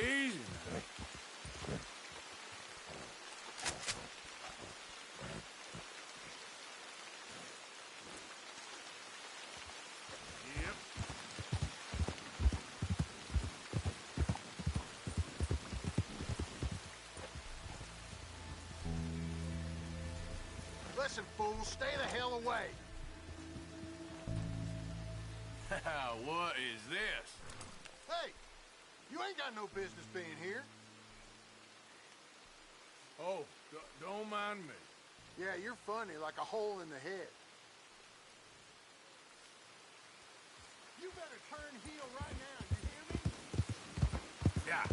Easy now. Yep. Listen, fools, stay the hell away. What is this? Hey, you ain't got no business being here. Oh, don't mind me. Yeah, you're funny, like a hole in the head. You better turn heel right now, you hear me? Yeah.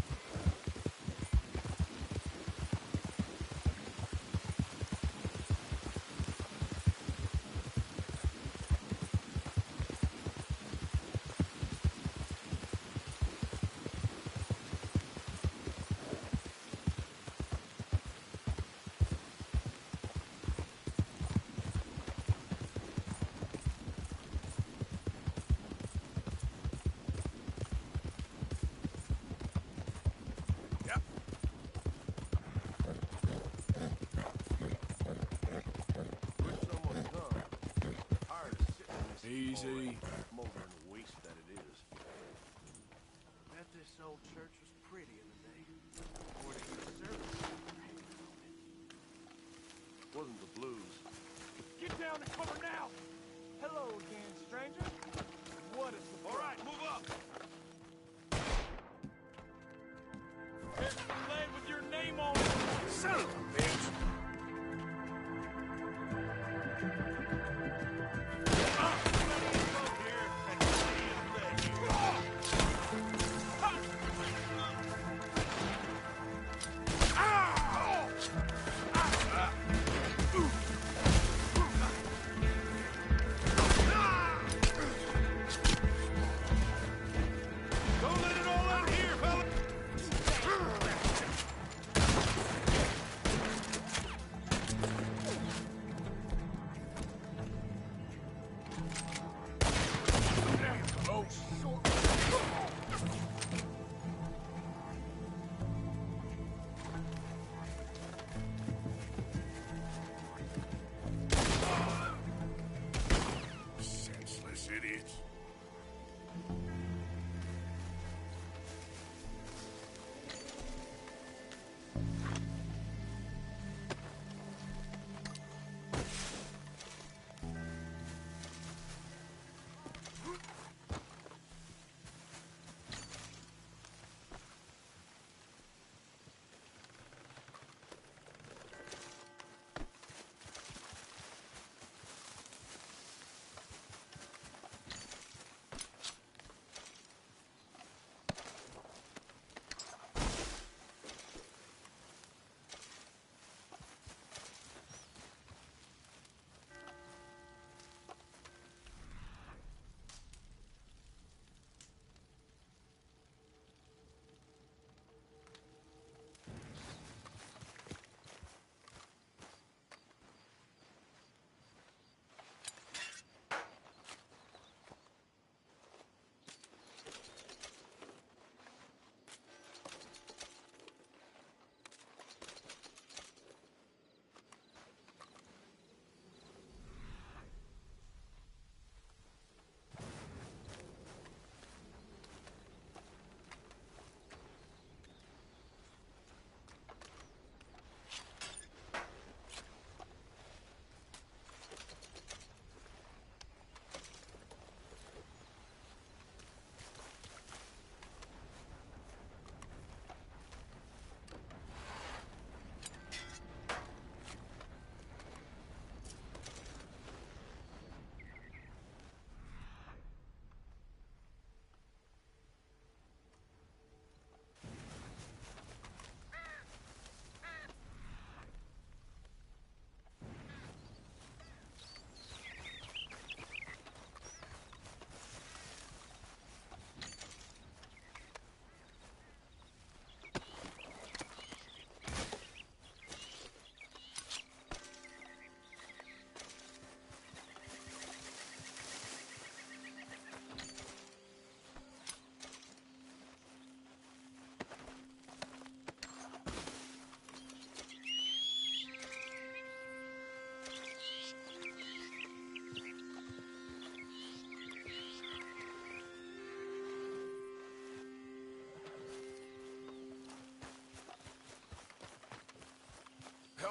Easy. Smoldering waste that it is. Bet this old church was pretty in the day. According to the service. Wasn't the blues. Get down and cover now! Hello again, stranger. What is the All right, move up! There's the leg with your name on it! Son of a bitch!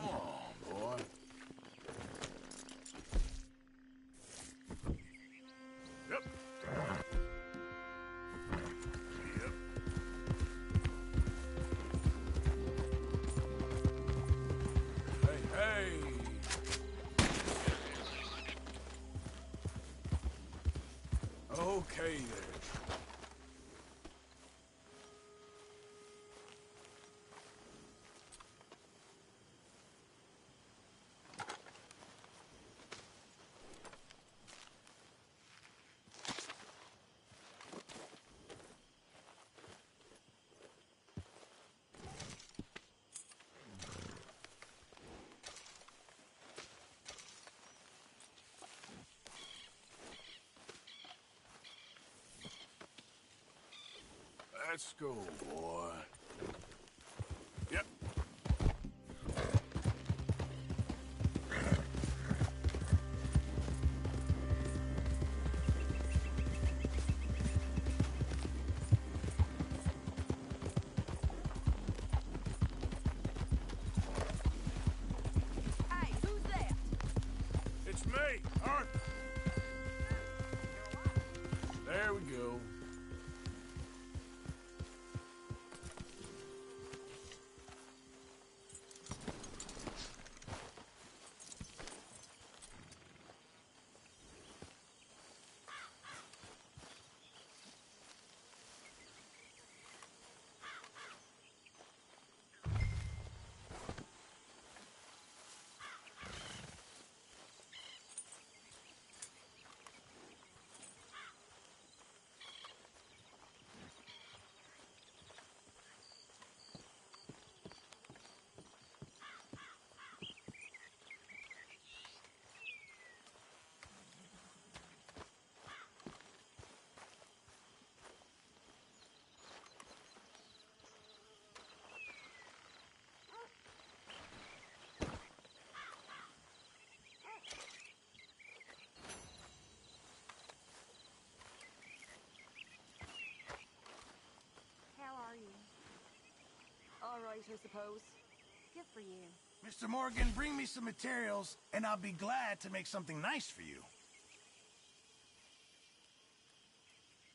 Come on, boy. Yep. Yep. Hey, hey. Okay there. Let's go, boy. Yep. Hey, who's that? It's me, Arthur. There we go. How are you? All right, I suppose. Good for you. Mr. Morgan, bring me some materials, and I'll be glad to make something nice for you.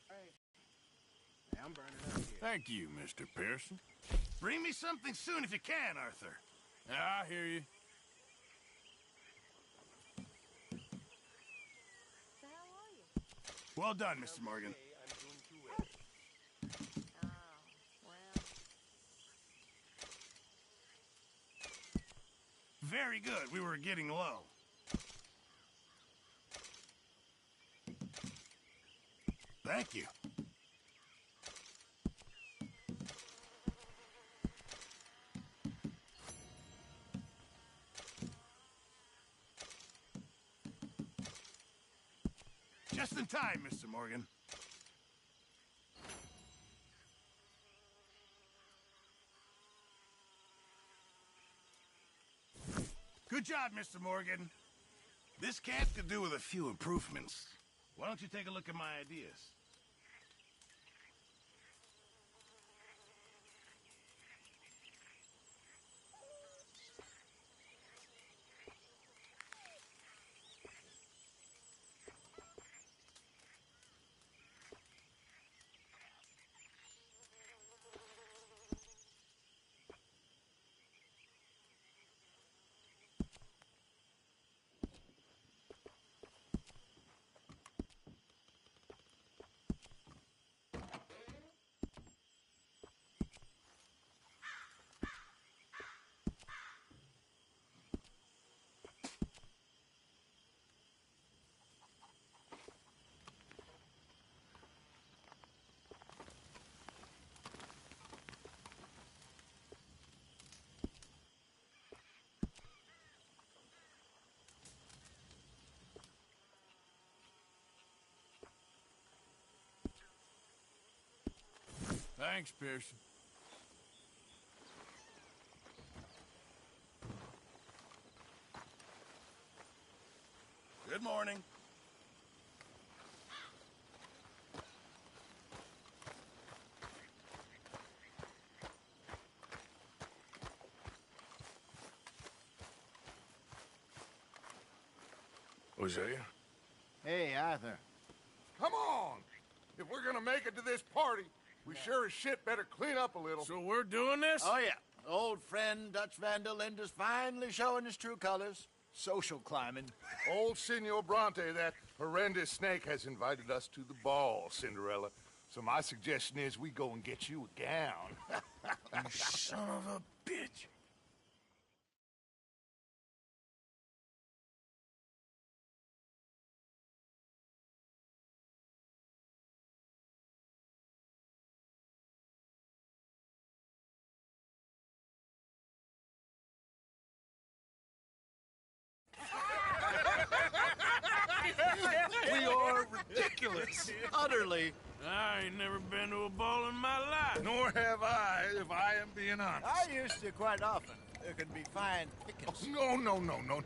Hey, I'm burning up here. Thank you, Mr. Pearson. Bring me something soon if you can, Arthur. I hear you. So how are you? Well done, Mr. Morgan. Hey, I'm doing too well. Oh, well, Very good. We were getting low. Thank you. Just in time, Mr. Morgan. Good job, Mr. Morgan. This camp could do with a few improvements. Why don't you take a look at my ideas? Thanks, Pearson. Good morning. Hosea. Hey, Arthur. Come on! If we're gonna make it to this party, we sure as shit better clean up a little. So we're doing this? Oh, yeah. Old friend Dutch Van der Linde's finally showing his true colors. Social climbing. Old Senor Bronte, that horrendous snake, has invited us to the ball, Cinderella. So my suggestion is we go and get you a gown. You son of a bitch. We are ridiculous. Utterly. I ain't never been to a ball in my life. Nor have I, if I am being honest. I used to quite often. There can be fine pickings.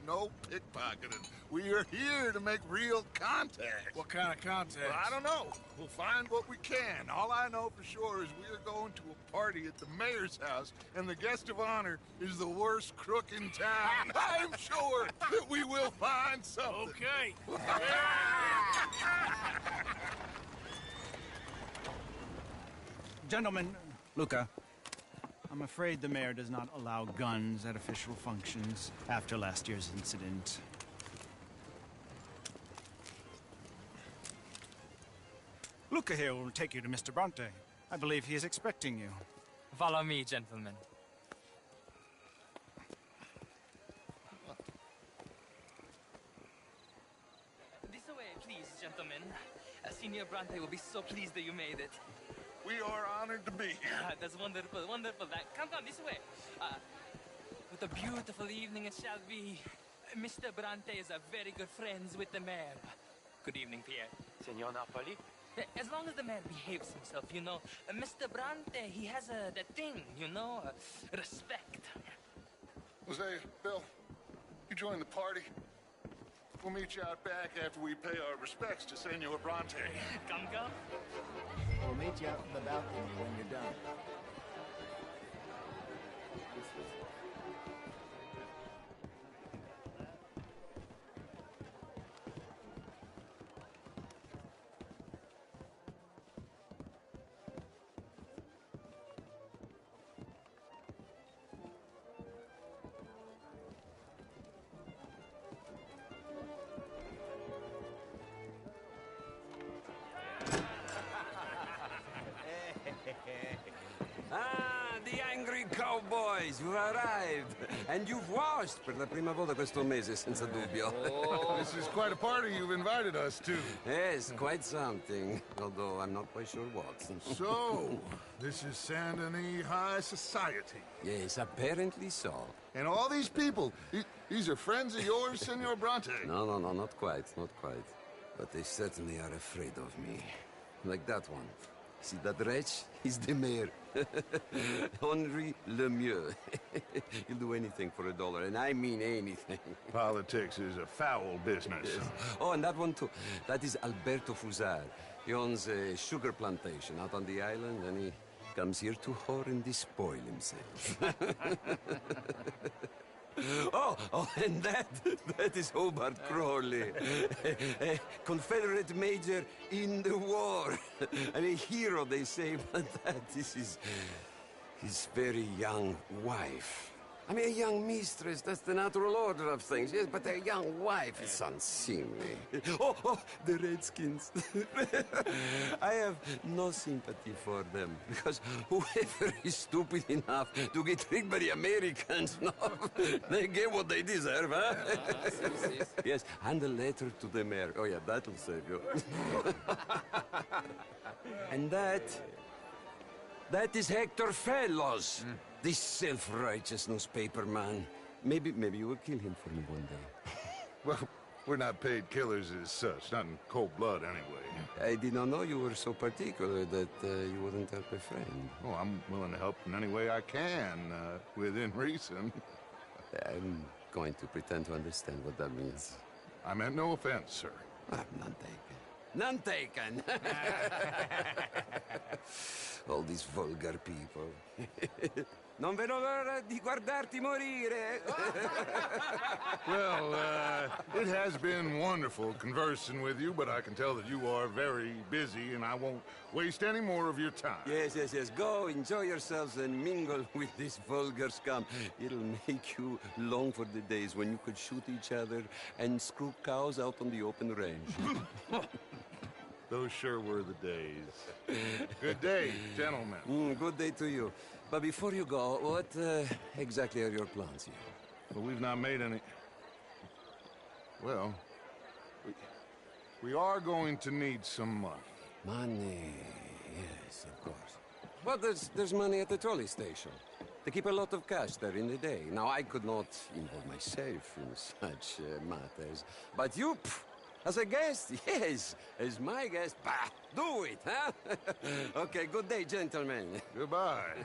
No pickpocketing. We are here to make real contact. What kind of contact? Well, I don't know. We'll find what we can. All I know for sure is we are going to a party at the mayor's house, and the guest of honor is the worst crook in town. I'm sure that we will find something. Okay. Gentlemen, Luca, I'm afraid the mayor does not allow guns at official functions after last year's incident. Luca here will take you to Mr. Bronte. I believe he is expecting you. Follow me, gentlemen. This way, please, gentlemen. Senior Bronte will be so pleased that you made it. We are honored to be here. That's wonderful, wonderful. Come, this way. What a beautiful evening it shall be. Mr. Bronte is a very good friends with the mayor. Good evening, Pierre. Senor Napoli? As long as the man behaves himself, you know. Mr. Bronte, he has that thing, you know, respect. Jose, Bill, you join the party. We'll meet you out back after we pay our respects to Senor Bronte. Come. We'll meet you out in the balcony when you're done. Ah, the angry cowboys, you've arrived. And you've washed per la prima volta questo mese, senza dubbio. This is quite a party you've invited us to. Yes, quite something. Although I'm not quite sure what. So, this is Saint Denis High Society. Yes, apparently so. And all these people, these are friends of yours, Senor Bronte? No, not quite, not quite. But they certainly are afraid of me. Like that one. See that wretch? He's the mayor. Henri Lemieux. He'll do anything for $1, and I mean anything. Politics is a foul business. Yes. Oh, and that one too. That is Alberto Fusar. He owns a sugar plantation out on the island, and he comes here to whore and despoil himself. Oh, and that is Hobart Crawley, a Confederate major in the war, and a hero, they say, but that is his very young wife. I mean, a young mistress, that's the natural order of things, yes, but a young wife is unseemly. Oh, the Redskins. I have no sympathy for them, because whoever is stupid enough to get tricked by the Americans, no, they get what they deserve, huh? Yes, and a letter to the mayor. Oh, yeah, that'll save you. And that is Hector Fellows. This self-righteous newspaper man. Maybe you will kill him for me one day. Well, we're not paid killers as such, not in cold blood anyway. I did not know you were so particular that you wouldn't help a friend. Oh, I'm willing to help in any way I can, within reason. I'm going to pretend to understand what that means. I meant no offense, sir. None taken. None taken! All these vulgar people. Non vedo l'ora di guardarti morire. Well, it has been wonderful conversing with you, but I can tell that you are very busy, and I won't waste any more of your time. Yes, yes, yes. Go, enjoy yourselves and mingle with this vulgar scum. It'll make you long for the days when you could shoot each other and screw cows out on the open range. Those sure were the days. Good day, gentlemen. Good day to you. But before you go, what exactly are your plans here? Well, we've not made any... Well, we are going to need some money. Money, yes, of course. Well, there's money at the trolley station. They keep a lot of cash there in the day. Now, I could not involve myself in such matters. But you, as a guest, yes, as my guest, bah, do it, huh? Okay, good day, gentlemen. Goodbye.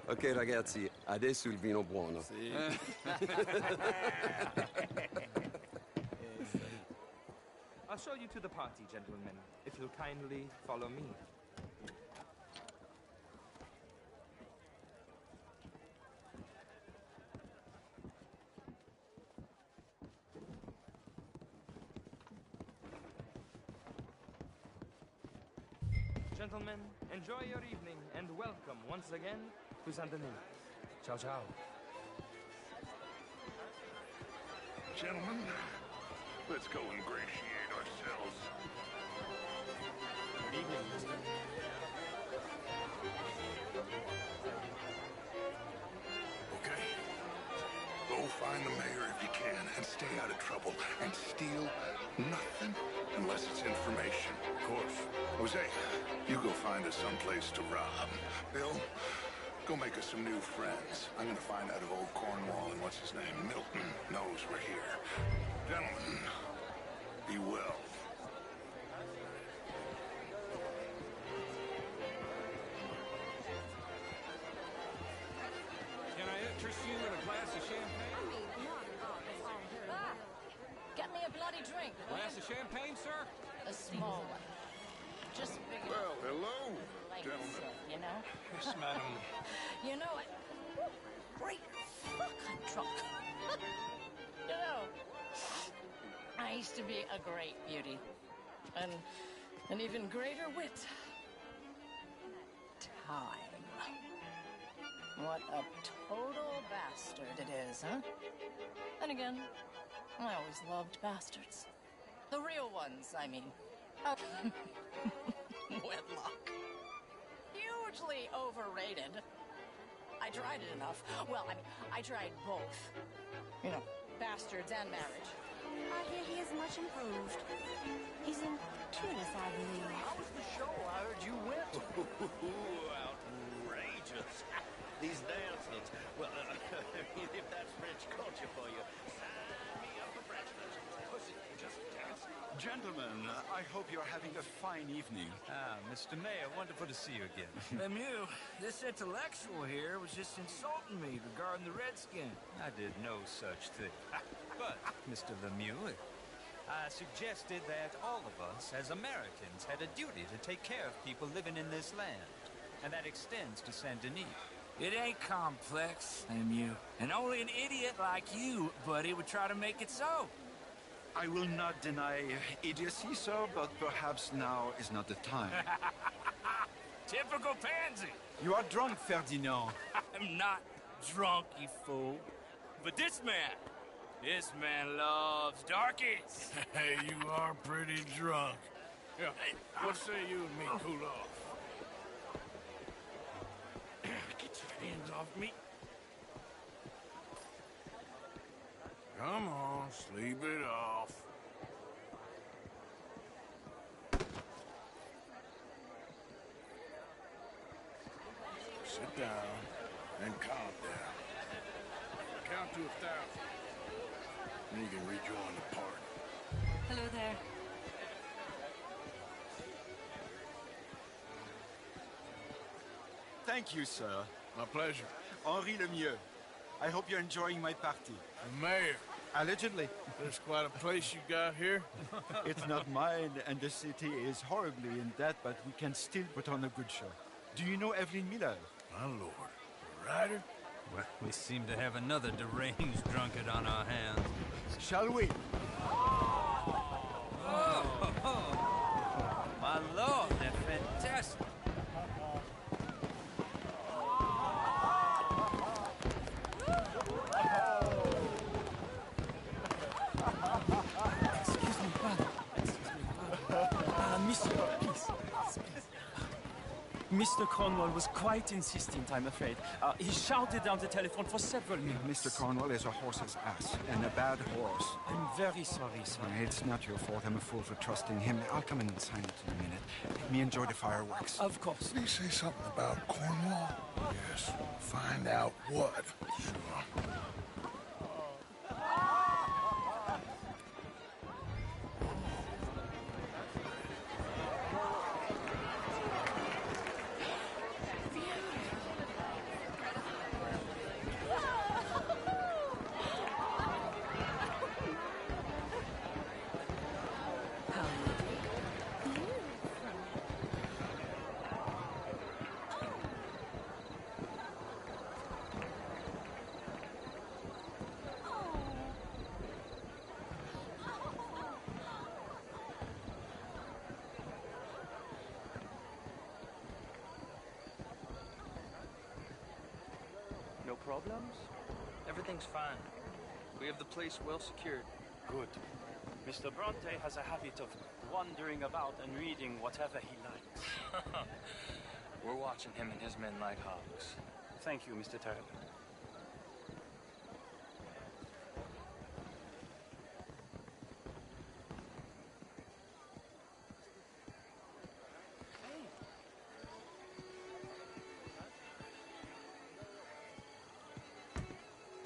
Ok, ragazzi, adesso il vino buono. Sì. I'll show you to the party, gentlemen, if you'll kindly follow me. Gentlemen, enjoy your evening and welcome once again to Saint Denis. Ciao, ciao. Gentlemen, let's go ingratiate ourselves. Good evening, mister. Okay? Go find the mayor if you can and stay out of trouble and steal nothing unless it's information. Of course. Jose, you go find us someplace to rob. Bill, go make us some new friends. I'm gonna find out if old Cornwall and what's his name, Milton, knows we're here. Gentlemen, be well. Can I interest you in a glass of champagne? Get me a bloody drink. Glass of champagne, sir? A small one. Just big enough. Well, hello, Like gentlemen. you know? Yes, madam. You know it. Great fuck, I'm drunk. You know, I used to be a great beauty. And an even greater wit. Time. What a total bastard it is, huh? And again, I always loved bastards. The real ones, I mean. Wedlock. Hugely overrated. I tried it enough. Well, I tried both. You know, bastards and marriage. I hear he is much improved. He's in Tunis, I believe. How was the show? I heard you went. Outrageous. These dancers. Well, if that's French culture for you, sign me up for Frenchness. Pussy, just dance. Gentlemen, I hope you're having a fine evening. Ah, Mr. Mayor, wonderful to see you again. Lemieux, this intellectual here was just insulting me regarding the Redskin. I did no such thing. But, Mr. Lemieux, I suggested that all of us, as Americans, had a duty to take care of people living in this land. And that extends to Saint Denis. It ain't complex, Lemieux. And only an idiot like you, buddy, would try to make it so. I will not deny idiocy, sir, but perhaps now is not the time. Typical pansy. You are drunk, Ferdinand. I'm not drunk, you fool. But this man loves darkies. Hey, you are pretty drunk. Yeah, what say you and me cool off? Get your hands off me. Come on, sleep it off. Sit down and calm down. Count to 1,000. Then you can rejoin the party. Hello there. Thank you, sir. My pleasure. Henri Lemieux. I hope you're enjoying my party. The mayor. Allegedly. There's quite a place you got here. It's not mine, and the city is horribly in debt, but we can still put on a good show. Do you know Evelyn Miller? My lord. A rider? Well, we seem to have another deranged drunkard on our hands. Shall we? Oh, my lord, they're fantastic. Excuse me, pardon. Monsieur, please. Mr. Cornwall was quite insistent, I'm afraid. He shouted down the telephone for several minutes. Mr. Cornwall is a horse's ass, and a bad horse. I'm very sorry, sir. It's not your fault. I'm a fool for trusting him. I'll come in and sign it in a minute. Let me enjoy the fireworks. Of course. Did he say something about Cornwall? Yes. Find out what. Sure. No problems? Everything's fine. We have the place well secured. Good. Mr. Bronte has a habit of wandering about and reading whatever he likes. We're watching him and his men like hawks. Thank you, Mr. Turner.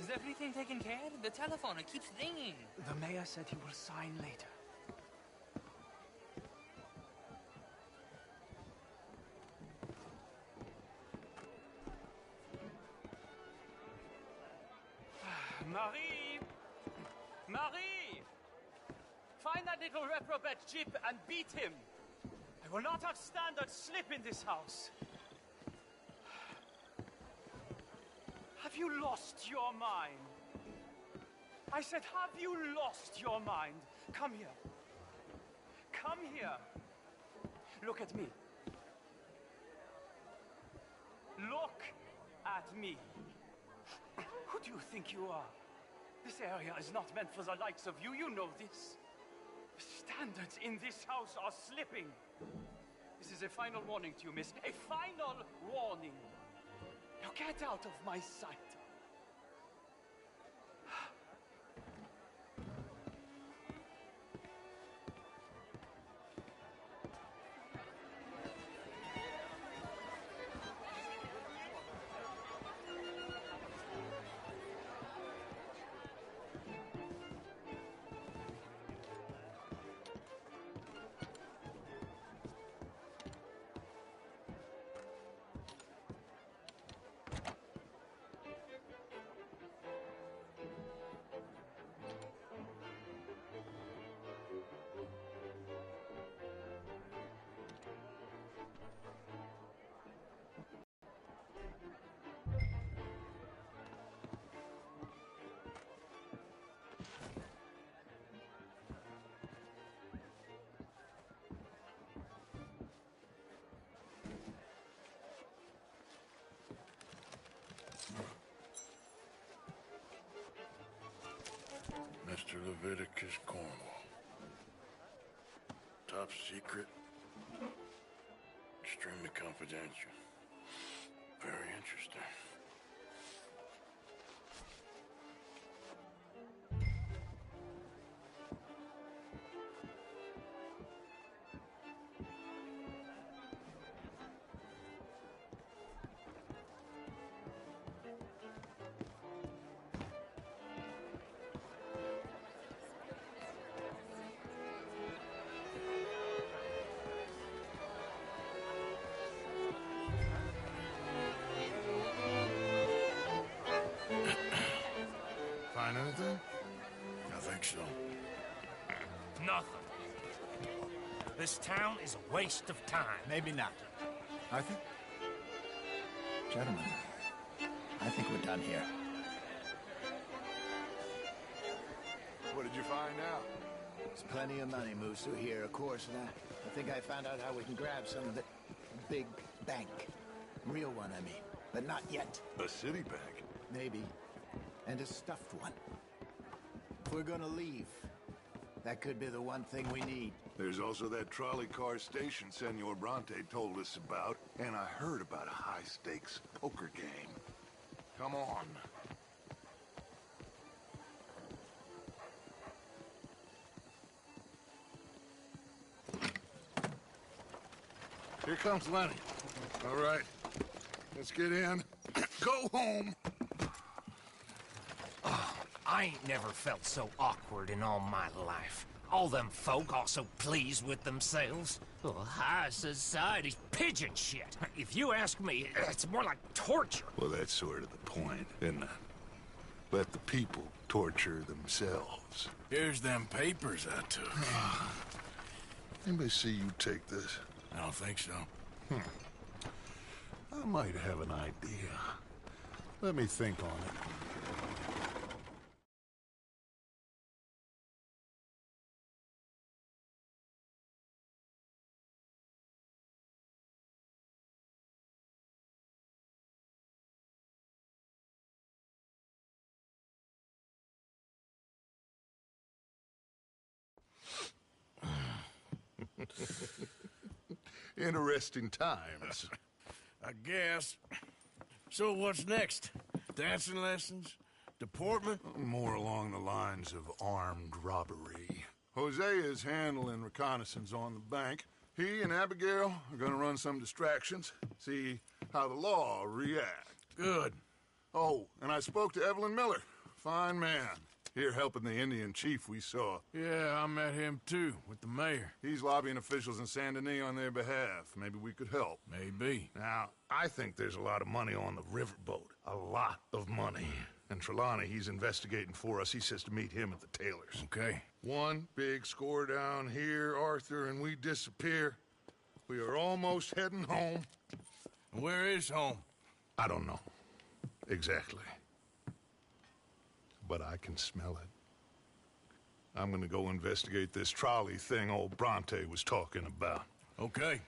Is everything taken care of? The telephone, it keeps ringing. The mayor said he will sign later. Marie! Marie! Find that little reprobate Jip and beat him. I will not have standard slip in this house. Have you lost your mind? I said, have you lost your mind? Come here. Come here. Look at me. Look at me. Who do you think you are? This area is not meant for the likes of you. You know this. The standards in this house are slipping. This is a final warning to you, miss. A final warning. Now get out of my sight. Mr. Leviticus Cornwall. Top secret. Extremely confidential. Very interesting. Find anything? I think so. Nothing. This town is a waste of time. Maybe not. Arthur? Gentlemen, I think we're done here. What did you find out? There's plenty of money moves through here, of course, and I think I found out how we can grab some of it. A big bank. Real one, I mean. But not yet. A city bank? Maybe. And a stuffed one. If we're gonna leave, that could be the one thing we need. There's also that trolley car station Senor Bronte told us about, and I heard about a high-stakes poker game. Come on. Here comes Lenny. All right, let's get in. Go home. I ain't never felt so awkward in all my life. All them folk all so pleased with themselves. Oh, high society's pigeon shit. If you ask me, it's more like torture. Well, that's sort of the point, isn't it? Let the people torture themselves. Here's them papers I took. Anybody see you take this? I don't think so. I might have an idea. Let me think on it. Interesting times. I guess. So what's next? Dancing lessons? Deportment? More along the lines of armed robbery. Hosea is handling reconnaissance on the bank. He and Abigail are gonna run some distractions, see how the law reacts. Good. Oh, and I spoke to Evelyn Miller. Fine man. Here helping the Indian chief we saw. Yeah, I met him too, with the mayor. He's lobbying officials in Saint Denis on their behalf. Maybe we could help. Maybe. Now, I think there's a lot of money on the riverboat. A lot of money. And Trelawney, he's investigating for us. He says to meet him at the Taylor's. Okay. One big score down here, Arthur, and we disappear. We are almost heading home. Where is home? I don't know. Exactly. But I can smell it. I'm gonna go investigate this trolley thing old Bronte was talking about. Okay.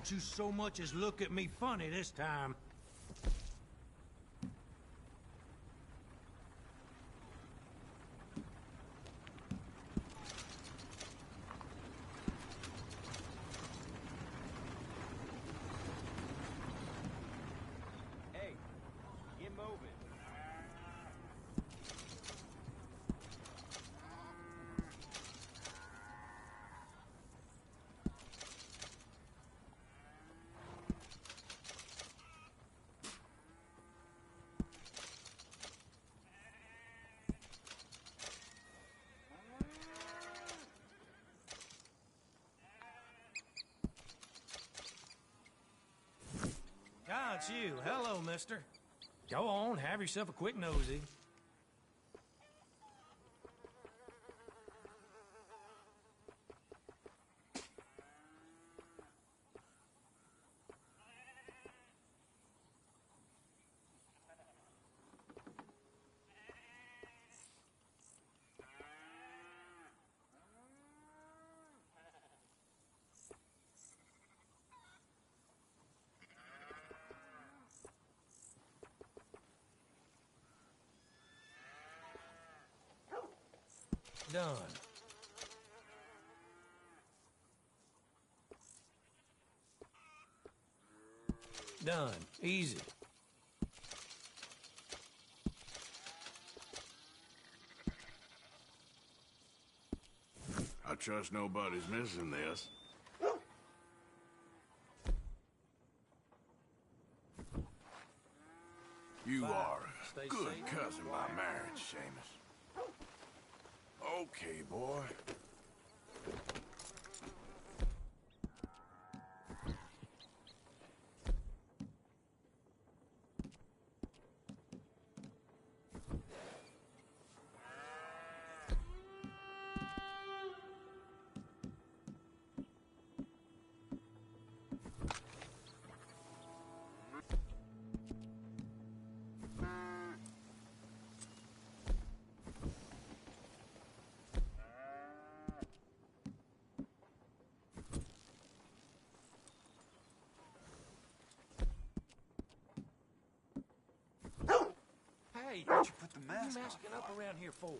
Don't you so much as look at me funny this time. Hey, get moving. Ah, it's you. Hello, mister. Go on, have yourself a quick nosy. Done. Done. Easy. I trust nobody's missing this. You are a good cousin by marriage, Seamus. Okay, boy. Hey, Why'd you put the what are mask you on? masking up around here for?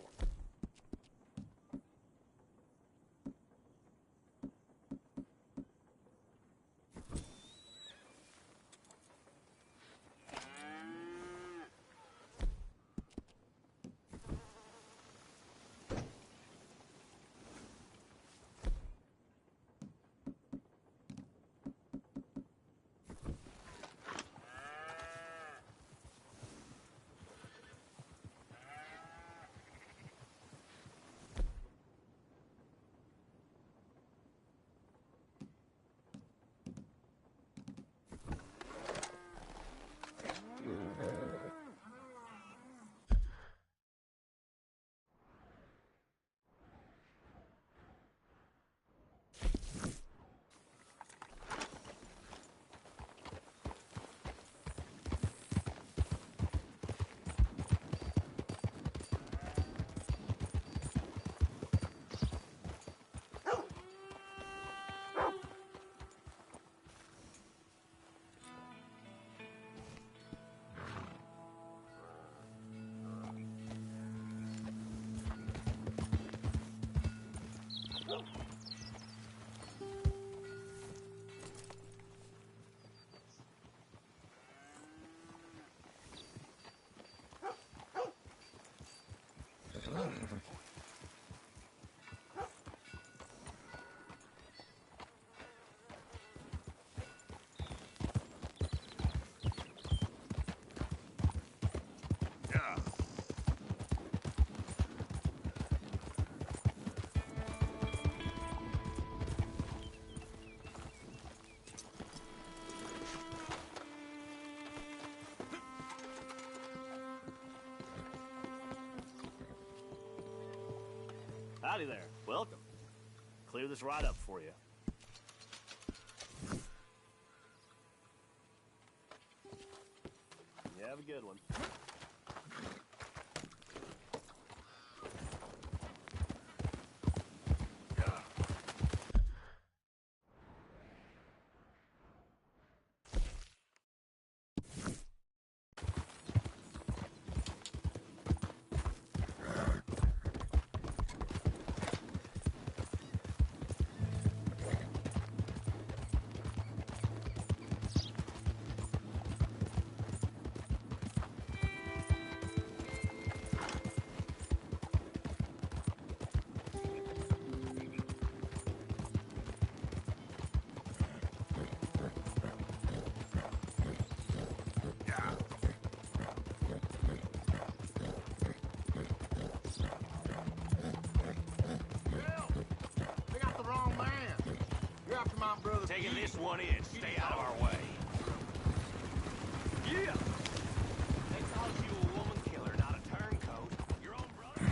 Howdy there. Welcome. Clear this right up for you. You have a good one. They got the wrong man. You're after my brother. Taking this one in. Stay out of our way. Yeah! They called you a woman killer, not a turncoat. Your own brother.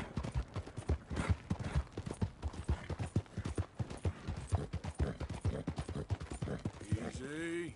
Easy.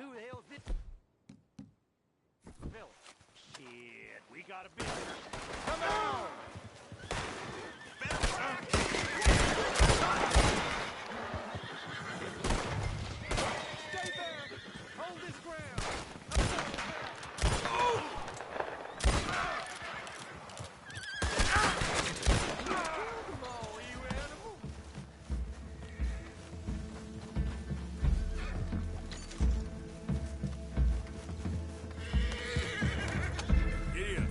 Who the hell's this? Phil. Shit, we got a visitor. Come on! Stay back! Hold this ground! I'm going back! Oh! Come on, you animal! Idiot.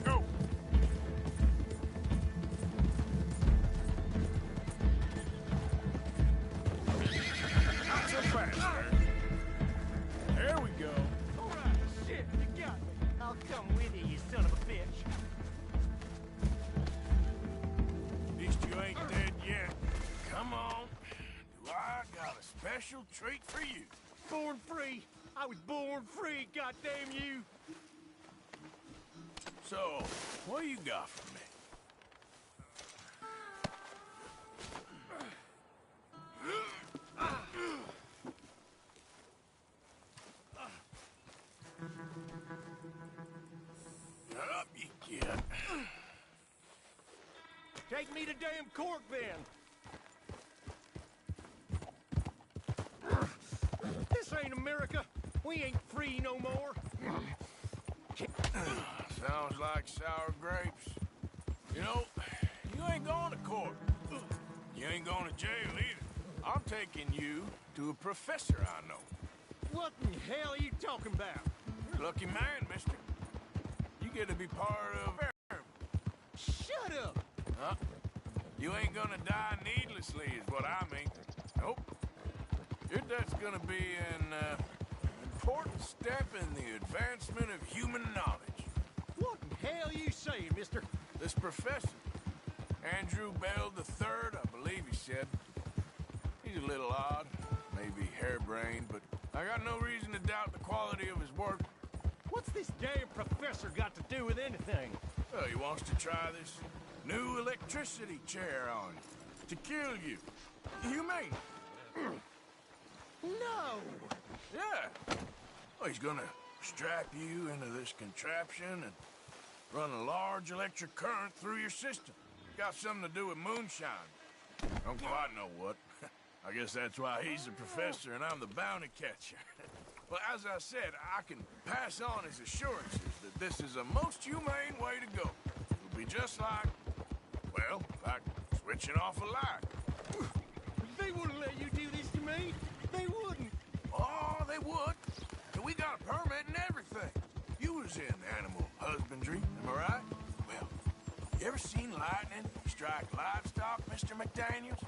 Go. Not so fast, sir. There we go. All right, shit, you got me. I'll come with you, you son of a bitch. At least you ain't dead yet. Come on. Do I got a special treat for you? Born free. I was born free, goddamn you. So, what you got for me? Up you get. Take me to damn court, then. This ain't America. We ain't free no more. Sounds like sour grapes. You know, you ain't going to court. You ain't going to jail either. I'm taking you to a professor I know. What in hell are you talking about? You're a lucky man, mister. You get to be part of... Shut up! Huh? You ain't gonna die needlessly is what I mean. Nope. Your death's gonna be an important step in the advancement of human knowledge. What in hell you saying, mister? This professor, Andrew Bell III, I believe he said. He's a little odd, maybe harebrained, but I got no reason to doubt the quality of his work. What's this damn professor got to do with anything? Well, he wants to try this new electricity chair on you, to kill you. Humane. No! Yeah. Well, he's gonna strap you into this contraption and run a large electric current through your system. Got something to do with moonshine. Don't quite know what. I guess that's why he's the professor and I'm the bounty catcher. Well, as I said, I can pass on his assurances that this is a most humane way to go. It'll be just like, well, like switching off a light. They wouldn't let you do this to me. They wouldn't. Oh, they would. And we got a permit and everything. You was in animal husbandry, am I right? Well, you ever seen lightning strike livestock, Mr. McDaniels?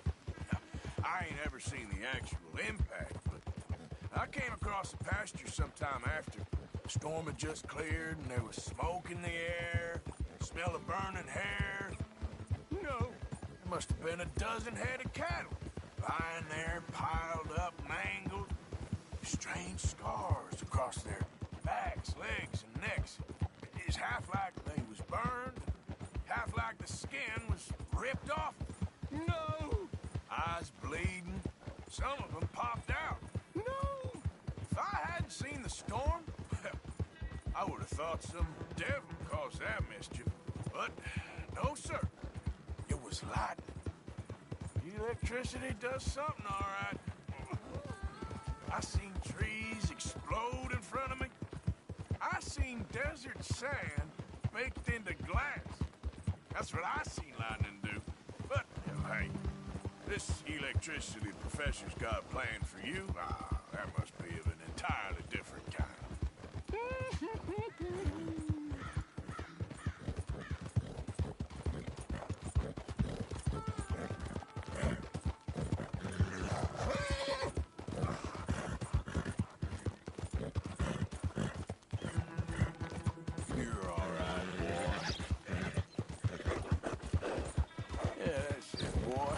I ain't ever seen the actual impact, but I came across the pasture sometime after. The storm had just cleared and there was smoke in the air, smell of burning hair. No. There must have been a dozen head of cattle lying there, piled up, mangled. Strange scars across their backs, legs, and necks. It's half like they was burned, half like the skin was ripped off. No! Eyes bleeding. Some of them popped out. No! If I hadn't seen the storm, I would have thought some devil caused that mischief. But no, sir. It was lightning. Electricity does something, all right. I seen trees explode in front of me. I seen desert sand baked into glass. That's what I seen lightning do. But, hey, this electricity the professor's got planned for you, that must be of an entirely different kind. You're all right, boy. Yeah, that's it, boy.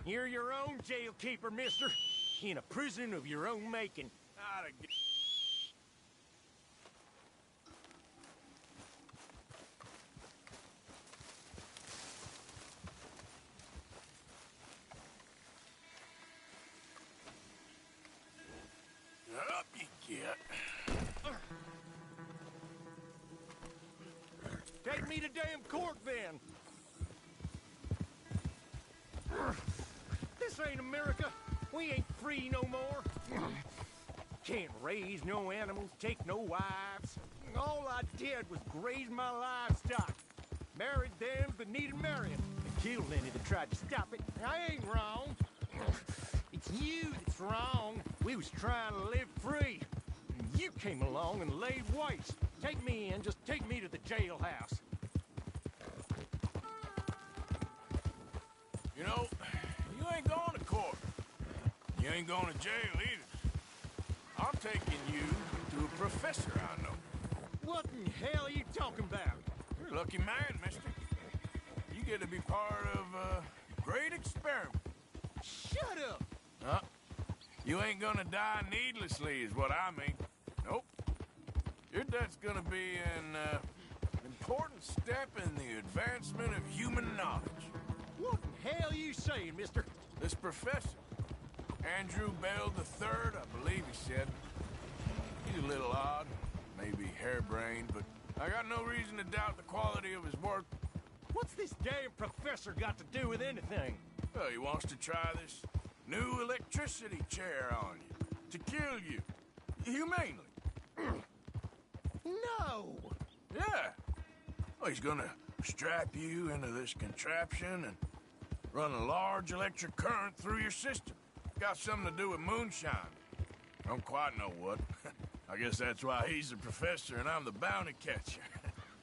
You're your own jail keeper, mister. In a prison of your own making. Up you get. Take me to damn court, then. This ain't America. We ain't free no more. Can't raise no animals, take no wives. All I did was graze my livestock. Married them that needed marrying. And killed any that tried to stop it. I ain't wrong. It's you that's wrong. We was trying to live free. And you came along and laid waste. Take me in, just take me to the jailhouse. You know, you ain't going to court. You ain't going to jail either. I'm taking you to a professor I know. What in hell are you talking about? You're a lucky man, mister. You get to be part of a great experiment. Shut up! You ain't gonna die needlessly is what I mean. Nope. Your death's gonna be an important step in the advancement of human knowledge. What in hell are you saying, mister? This professor, Andrew Bell III, I believe he said. He's a little odd, maybe harebrained, but I got no reason to doubt the quality of his work. What's this damn professor got to do with anything? Well, he wants to try this new electricity chair on you, to kill you, humanely. No! Yeah. Well, he's gonna strap you into this contraption and run a large electric current through your system. Got something to do with moonshine. Don't quite know what. I guess that's why he's the professor and I'm the bounty catcher.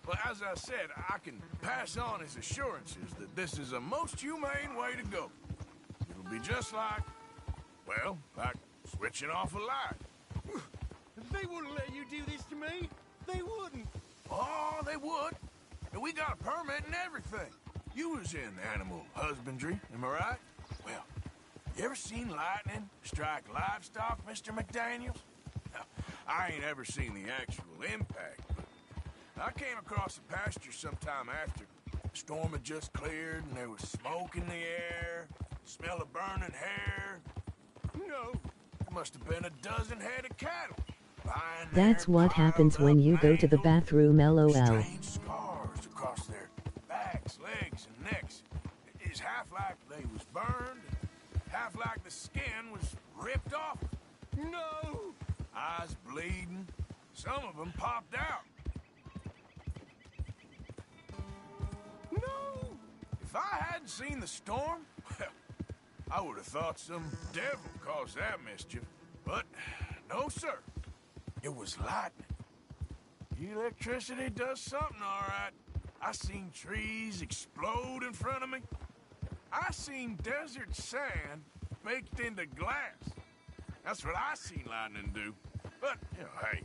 Well, as I said, I can pass on his assurances that this is a most humane way to go. It'll be just like, well, like switching off a light. They wouldn't let you do this to me. They wouldn't. Oh, they would. And we got a permit and everything. You was in animal husbandry, am I right? Well, you ever seen lightning strike livestock, Mr. McDaniels? Now, I ain't ever seen the actual impact, but I came across the pasture sometime after. The storm had just cleared and there was smoke in the air, smell of burning hair. No. There must have been a dozen head of cattle. That's what happens when you go to the bathroom, lol. Strange scars across their backs, legs, and necks. It's half like they was burned, half like the skin was ripped off. No! Eyes bleeding. Some of them popped out. No! If I hadn't seen the storm, I would have thought some devil caused that mischief. But no, sir. It was lightning. Electricity does something, all right. I seen trees explode in front of me. I seen desert sand baked into glass. That's what I seen lightning do. But, you know, hey,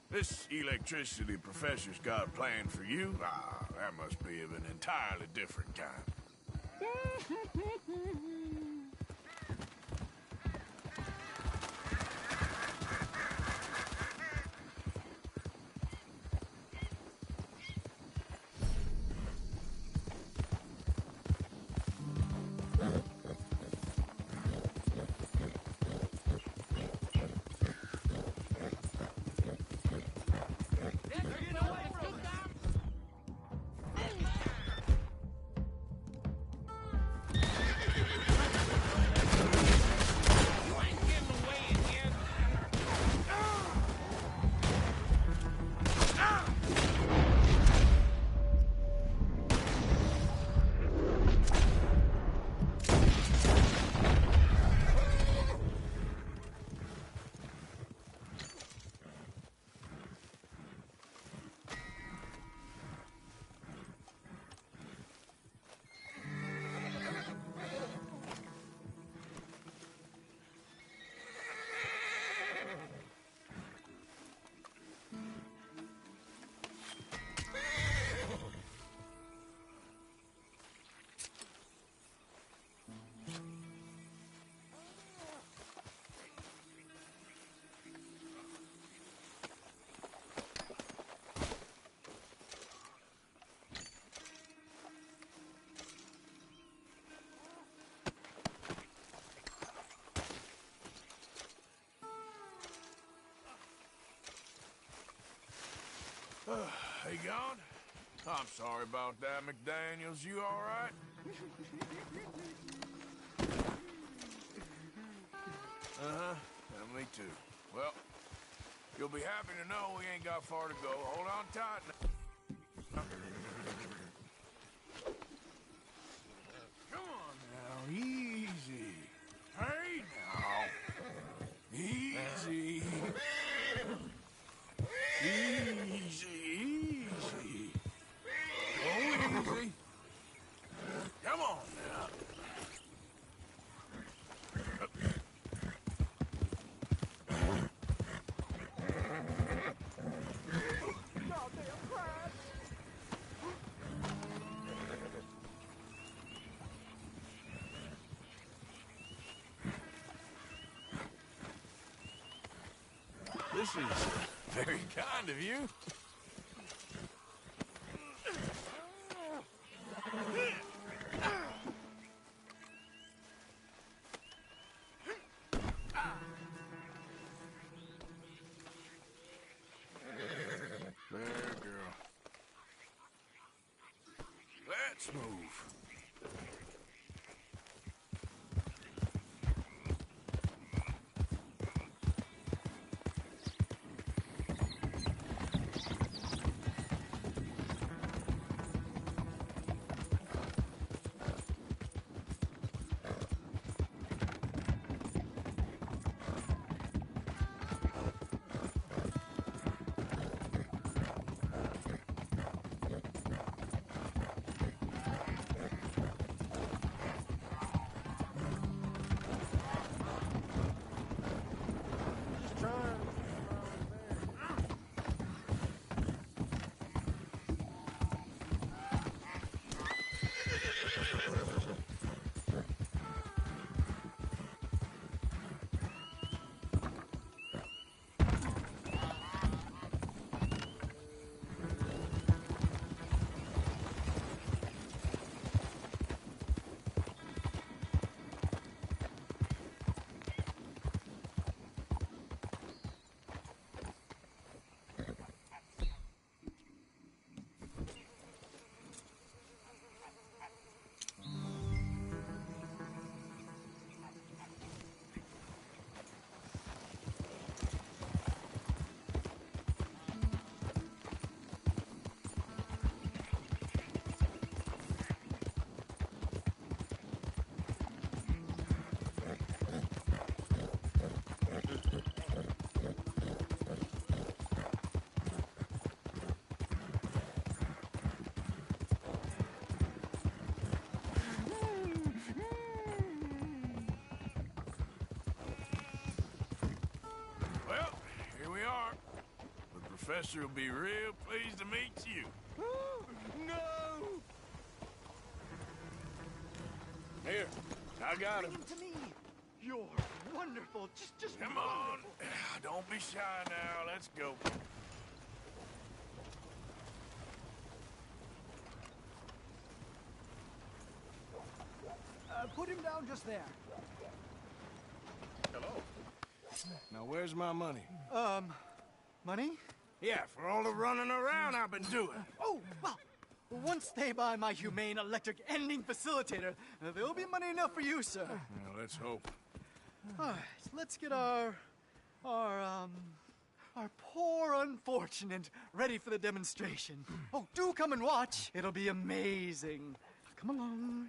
this electricity professor's got planned for you. That must be of an entirely different kind. John? I'm sorry about that, McDaniels. You all right? Uh-huh. Yeah, me too. Well, you'll be happy to know we ain't got far to go. Hold on tight now. Come on now, easy. Hey now. Easy. Easy, easy. Oh, easy. Come on now. This is very kind of you. There, girl. Let's move. Well, here we are. The professor will be real pleased to meet you. No! Here, I got him. Bring him to me. You're wonderful. Just Come on. Don't be shy now. Let's go. Put him down just there. Hello. Now, where's my money? Money? Yeah, for all the running around I've been doing. Oh, well, once they buy my humane electric ending facilitator, there'll be money enough for you, sir. Well, let's hope. All right, let's get our poor unfortunate ready for the demonstration. Oh, do come and watch. It'll be amazing. Come along.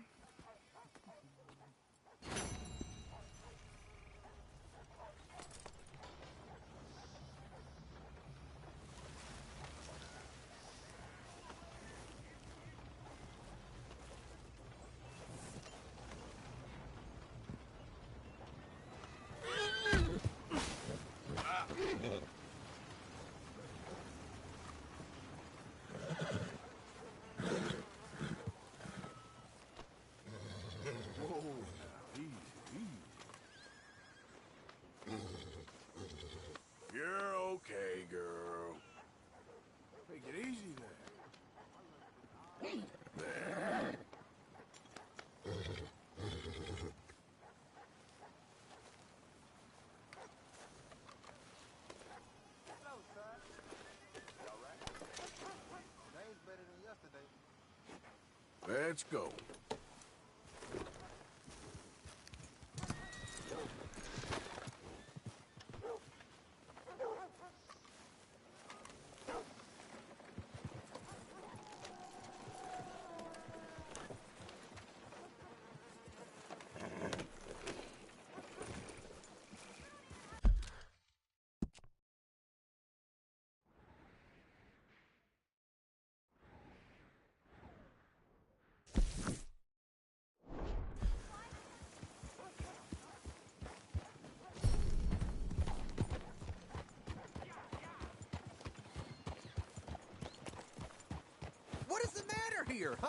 Let's go. What is the matter here, huh?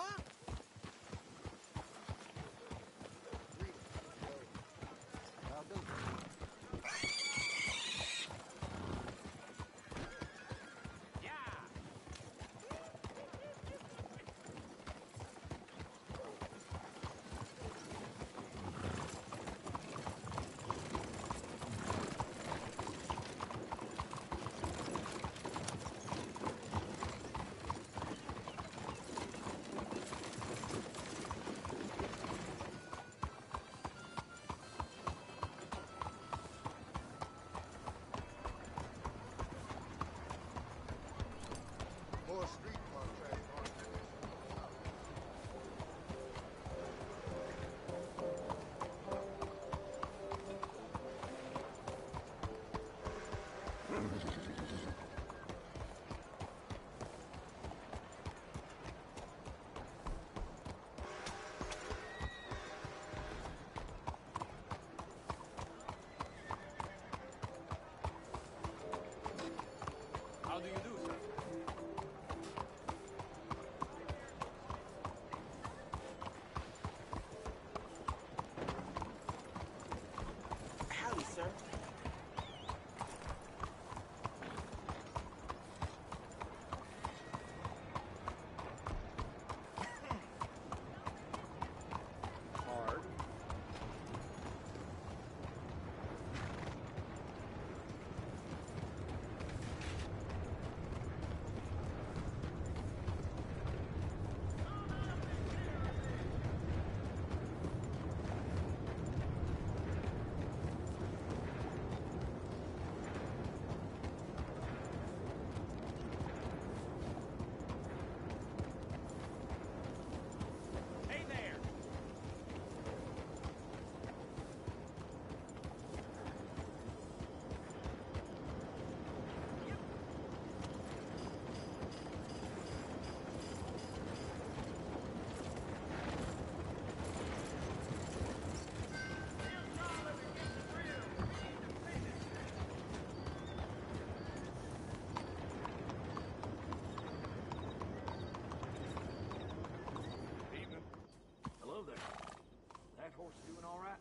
More street contracts on How do you do, sir? Howdy, sir. Hard. Hey there! Hello there. That horse doing all right?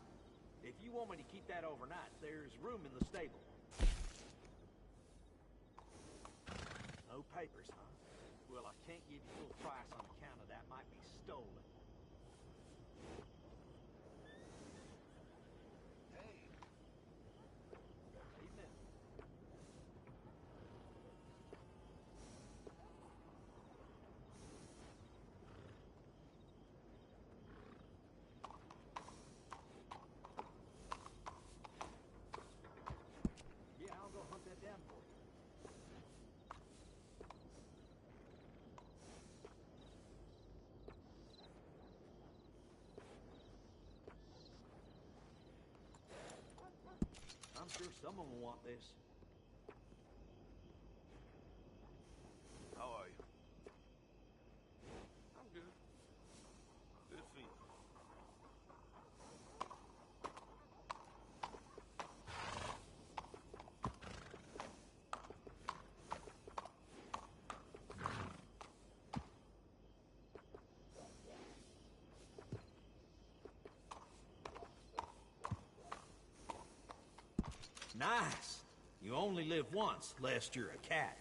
If you want me to keep that overnight, there's room in the stable. No papers, huh? Well, I can't give you full price on account of that might be stolen. Hey. Evening. Yeah, I'll go hunt that down for you. I'm sure someone will want this. How are you? I'm good. Good for you. Nice. You only live once, lest you're a cat.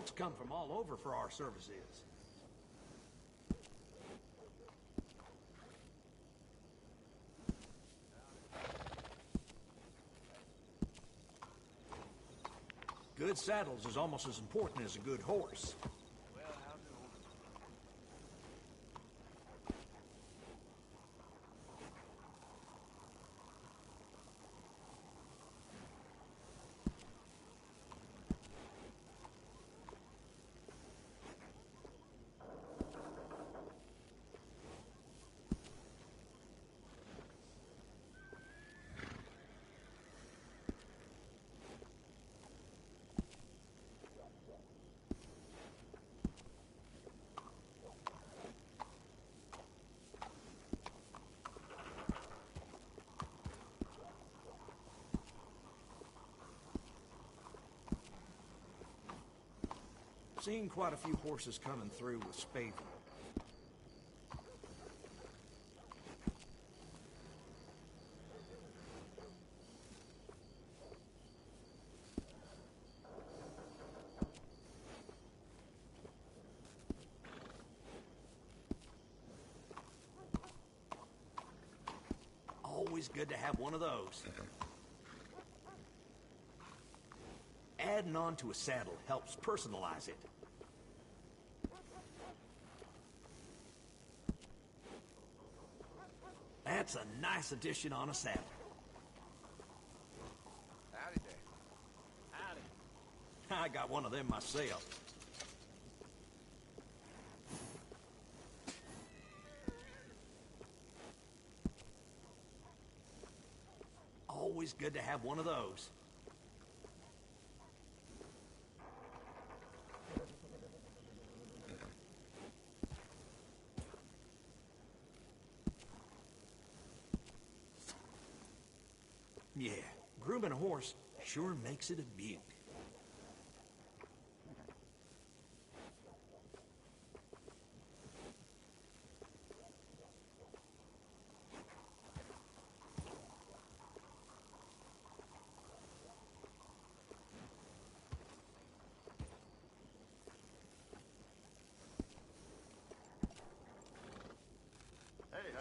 Folks come from all over for our services. Good saddles is almost as important as a good horse. Seen quite a few horses coming through with spavin. Always good to have one of those. Adding on to a saddle helps personalize it. That's a nice addition on a saddle. Howdy there. Howdy. I got one of them myself. Always good to have one of those. Yeah, grooming a horse sure makes it a beaut.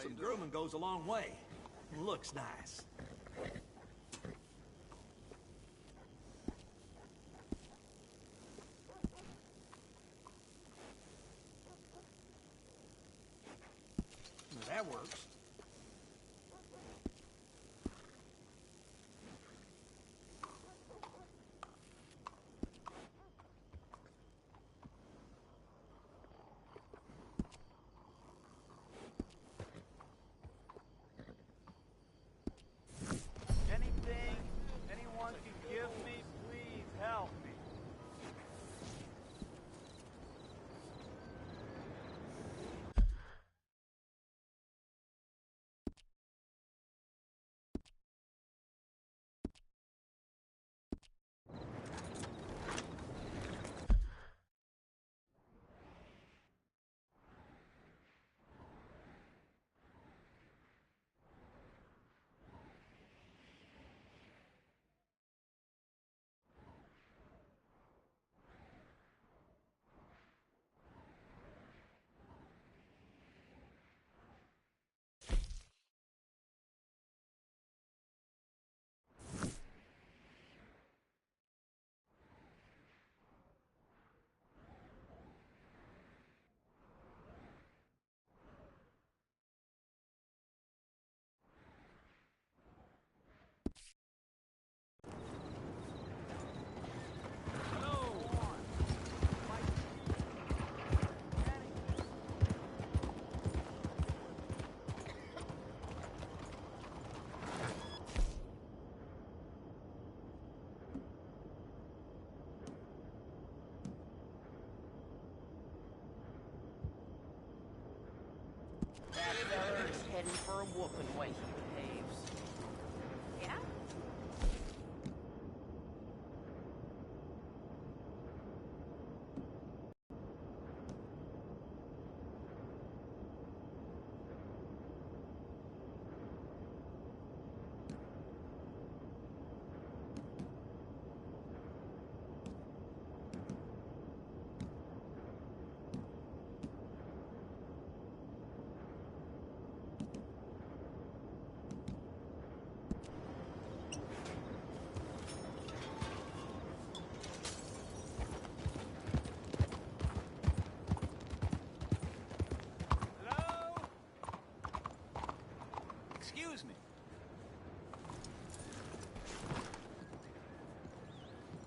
Some grooming goes a long way. Looks nice. That works. Anything anyone can give me, please help me. That feller is heading for a whooping way he behaves. Yeah?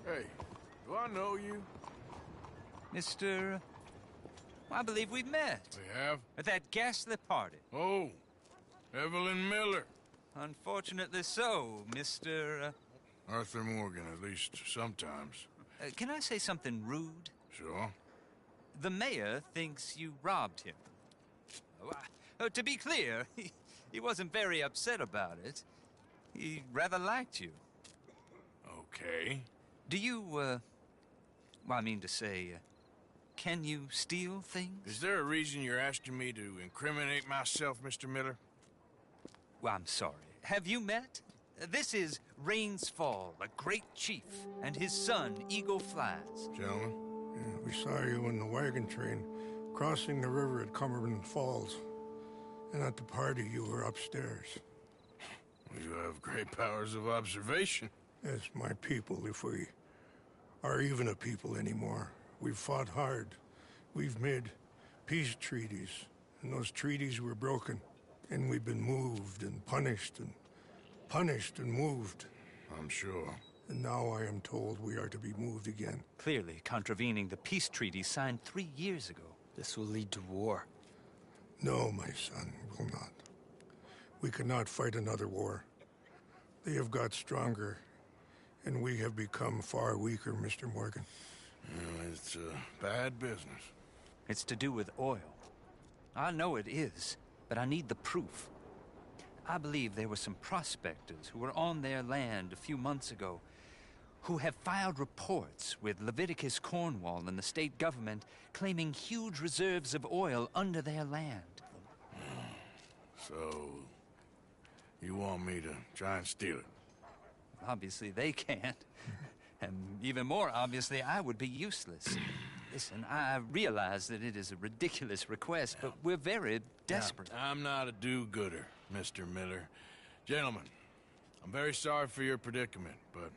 Hey, do I know you? Mr. I believe we've met. We have? At that ghastly party. Oh, Evelyn Miller. Unfortunately so, Mr. Arthur Morgan, at least sometimes. Can I say something rude? Sure. The mayor thinks you robbed him. To be clear, he wasn't very upset about it. He rather liked you. Okay. Do you, well, I mean to say, can you steal things? Is there a reason you're asking me to incriminate myself, Mr. Miller? Well, I'm sorry. Have you met? This is Rains Fall, a great chief, and his son, Eagle Flies. Gentlemen? Yeah, we saw you in the wagon train crossing the river at Cumberland Falls. And at the party, you were upstairs. You have great powers of observation. Yes, my people, if we are even a people anymore. We've fought hard. We've made peace treaties, and those treaties were broken. And we've been moved and punished and moved. I'm sure. And now I am told we are to be moved again. Clearly contravening the peace treaty signed 3 years ago. This will lead to war. No, my son, will not. We cannot fight another war. They have got stronger, and we have become far weaker, Mr. Morgan. Well, it's bad business. It's to do with oil. I know it is, but I need the proof. I believe there were some prospectors who were on their land a few months ago who have filed reports with Leviticus Cornwall and the state government claiming huge reserves of oil under their land. So, you want me to try and steal it? Obviously they can't. And even more obviously, I would be useless. Listen, I realize that it is a ridiculous request, but we're very desperate. Now, I'm not a do-gooder, Mr. Miller. Gentlemen, I'm very sorry for your predicament, but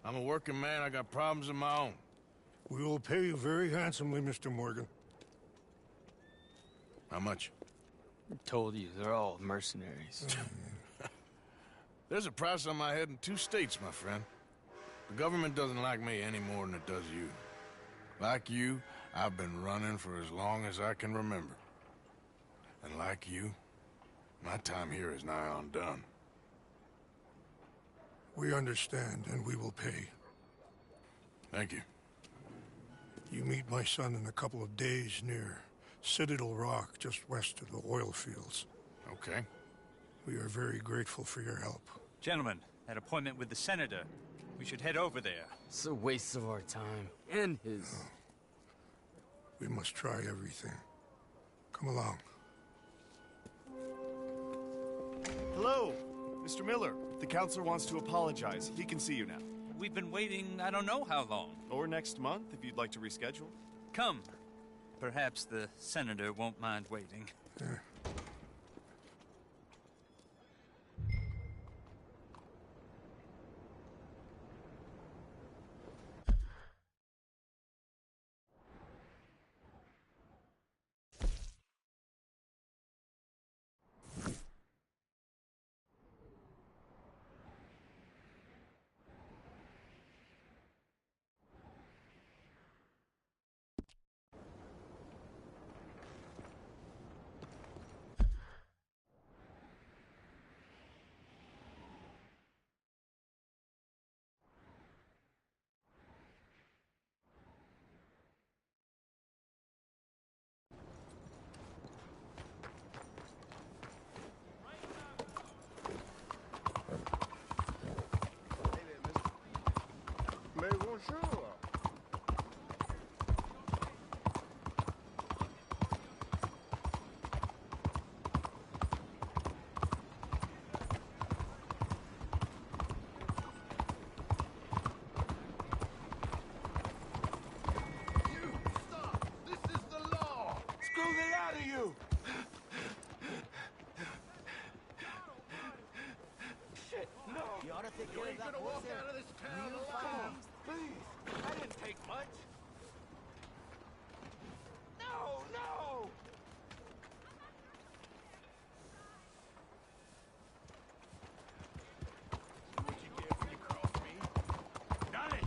I'm a working man. I got problems of my own. We will pay you very handsomely, Mr. Morgan. How much? I told you, they're all mercenaries. There's a price on my head in 2 states, my friend. The government doesn't like me any more than it does you. Like you, I've been running for as long as I can remember. And like you, my time here is nigh on done. We understand, and we will pay. Thank you. You meet my son in a couple of days near Citadel Rock, just west of the oil fields. Okay. We are very grateful for your help. Gentlemen, that appointment with the senator. We should head over there. It's a waste of our time. And his. We must try everything. Come along. Hello, Mr. Miller. The counselor wants to apologize. He can see you now. We've been waiting I don't know how long. Or next month, if you'd like to reschedule. Come. Perhaps the senator won't mind waiting. Mais bonjour. You, stop! This is the law! Screw the out of you! Shit, no! You ought to take You care ain't of that gonna walk horse there. out of this town Real alive! fast. Please! I didn't take much! No! No! See what you get when you cross me? Dale!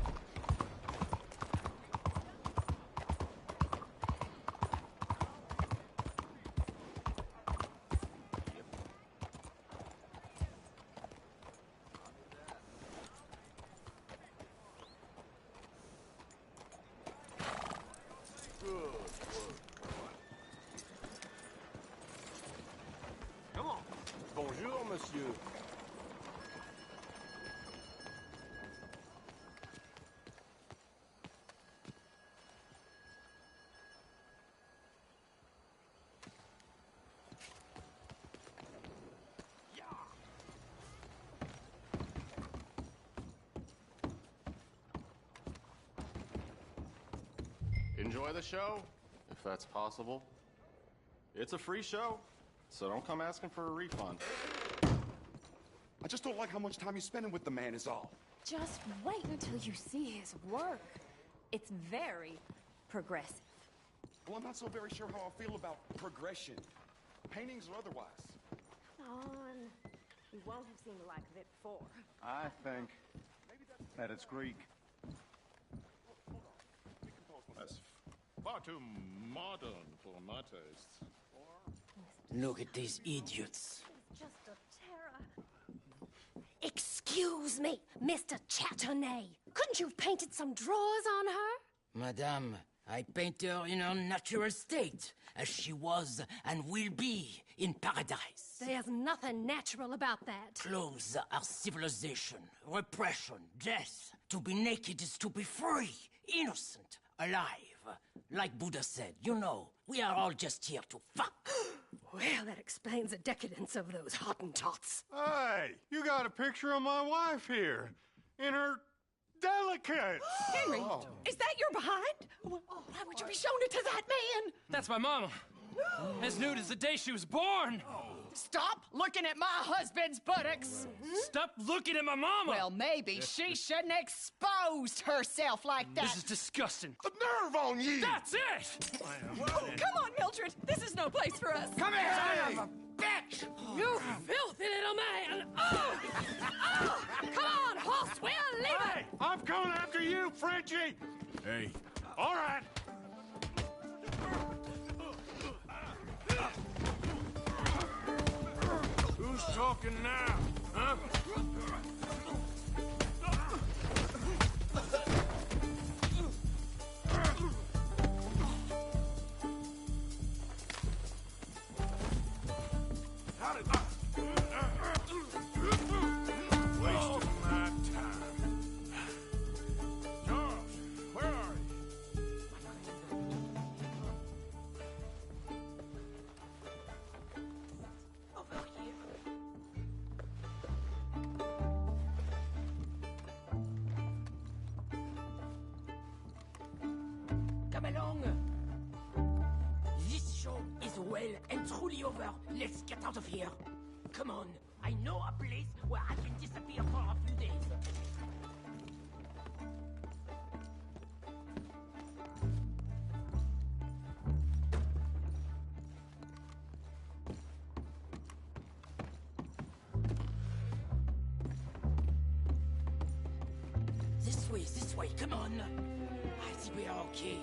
Enjoy the show, if that's possible. It's a free show, so don't come asking for a refund. I just don't like how much time you're spending with the man is all. Just wait until you see his work. It's very progressive. Well, I'm not so very sure how I feel about progression. Paintings or otherwise. Come on. You won't have seen the like of it before. I think that it's Greek. That's far too modern for my taste. Look at these idiots. Just a terror. Excuse me, Mr. Chatternet. Couldn't you have painted some drawers on her? Madame, I paint her in her natural state, as she was and will be in paradise. There's nothing natural about that. Clothes are civilization, repression, death. To be naked is to be free, innocent, alive. Like Buddha said, you know, we are all just here to fuck. Well, that explains the decadence of those Hottentots. Hey, you got a picture of my wife here. In her delicate. Henry, is that your behind? Why would you be showing it to that man? That's my mama. As nude as the day she was born. Stop looking at my husband's buttocks. Stop looking at my mama. Well, maybe she shouldn't have exposed herself like that. This is disgusting. The nerve on you! That's it! Come on, Mildred. This is no place for us. Come here! Son of a bitch! You filthy little man! Oh! Oh! Come on, horse, we'll leave it! I'm coming after you, Frenchie! Hey. All right. Who's talking now, huh? How did wasting my time. Charles, where are you? Over here. Come along. This show is well and truly over. Let's get out of here. Come on. I know a place where I can disappear for a few days. This way, come on. I think we are okay.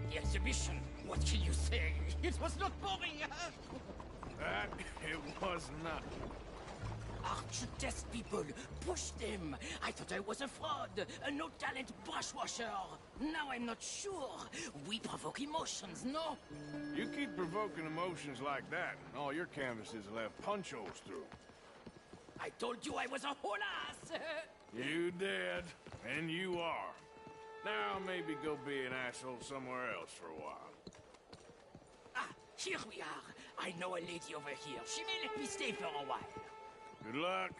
The exhibition, what can you say? It was not boring. That it was not. Arch test people, push them. I thought I was a fraud, a no-talent brushwasher. Now I'm not sure. We provoke emotions, no? You keep provoking emotions like that, and all your canvases will have punch holes through. I told you I was a whole ass. You did, and you are. Now maybe go be an asshole somewhere else for a while. Ah, here we are. I know a lady over here. She may let me stay for a while. Good luck.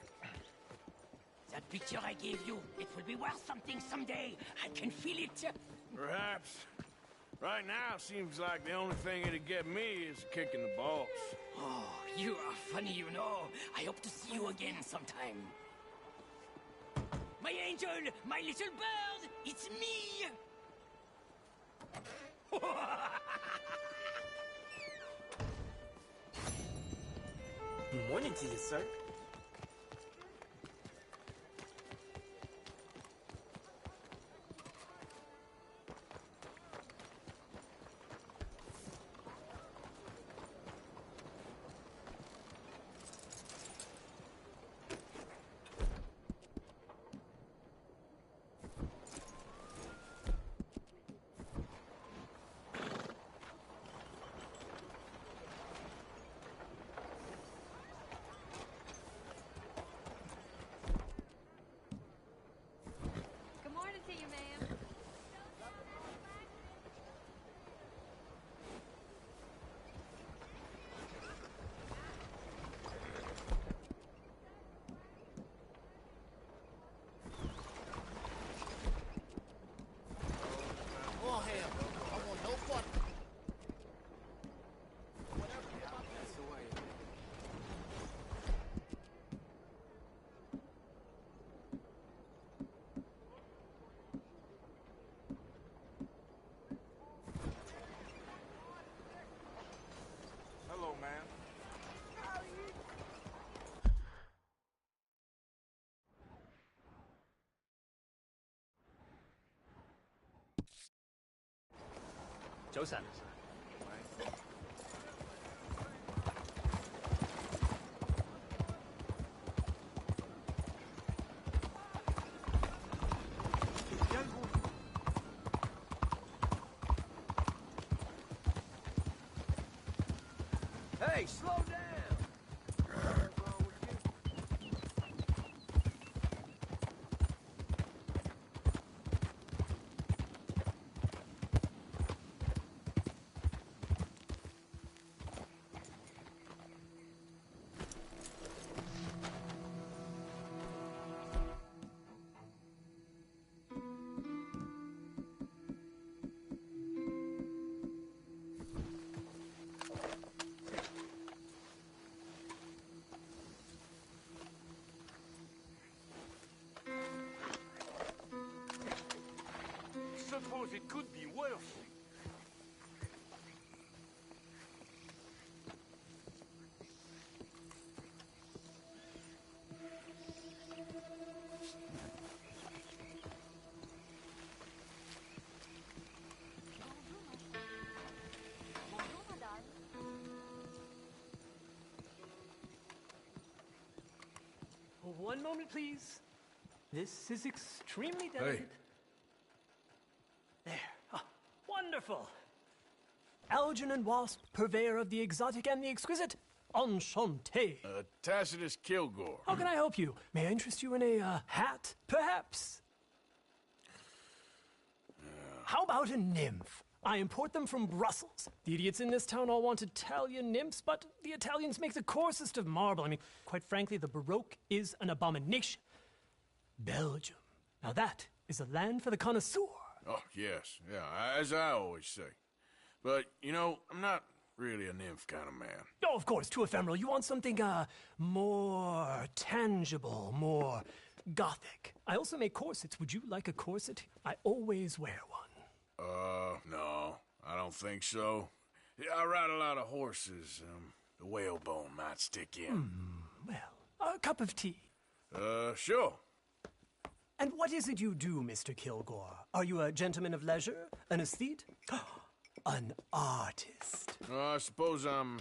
That picture I gave you, it will be worth something someday. I can feel it. Perhaps. Right now, seems like the only thing it'd get me is a kick in the balls. Oh, you are funny, you know. I hope to see you again sometime. My angel, my little bird, it's me! Morning to you, sir. 早晨。Hey, slow down! Suppose it could be worse. One moment, please. This is extremely delicate. There. Ah, wonderful. Algernon Wasp, purveyor of the exotic and the exquisite. Enchanté. Tacitus Kilgore. How can I help you? May I interest you in a hat, perhaps? How about a nymph? I import them from Brussels. The idiots in this town all want Italian nymphs, but the Italians make the coarsest of marble. I mean, quite frankly, the Baroque is an abomination. Belgium. Now that is a land for the connoisseur. Oh, yes. Yeah, as I always say. But, you know, I'm not really a nymph kind of man. Oh, of course, too ephemeral. You want something, more tangible, more gothic. I also make corsets. Would you like a corset? I always wear one. No, I don't think so. Yeah, I ride a lot of horses. The whalebone might stick in. Well, a cup of tea. Sure. And what is it you do, Mr. Kilgore? Are you a gentleman of leisure? An aesthete? An artist? I suppose I'm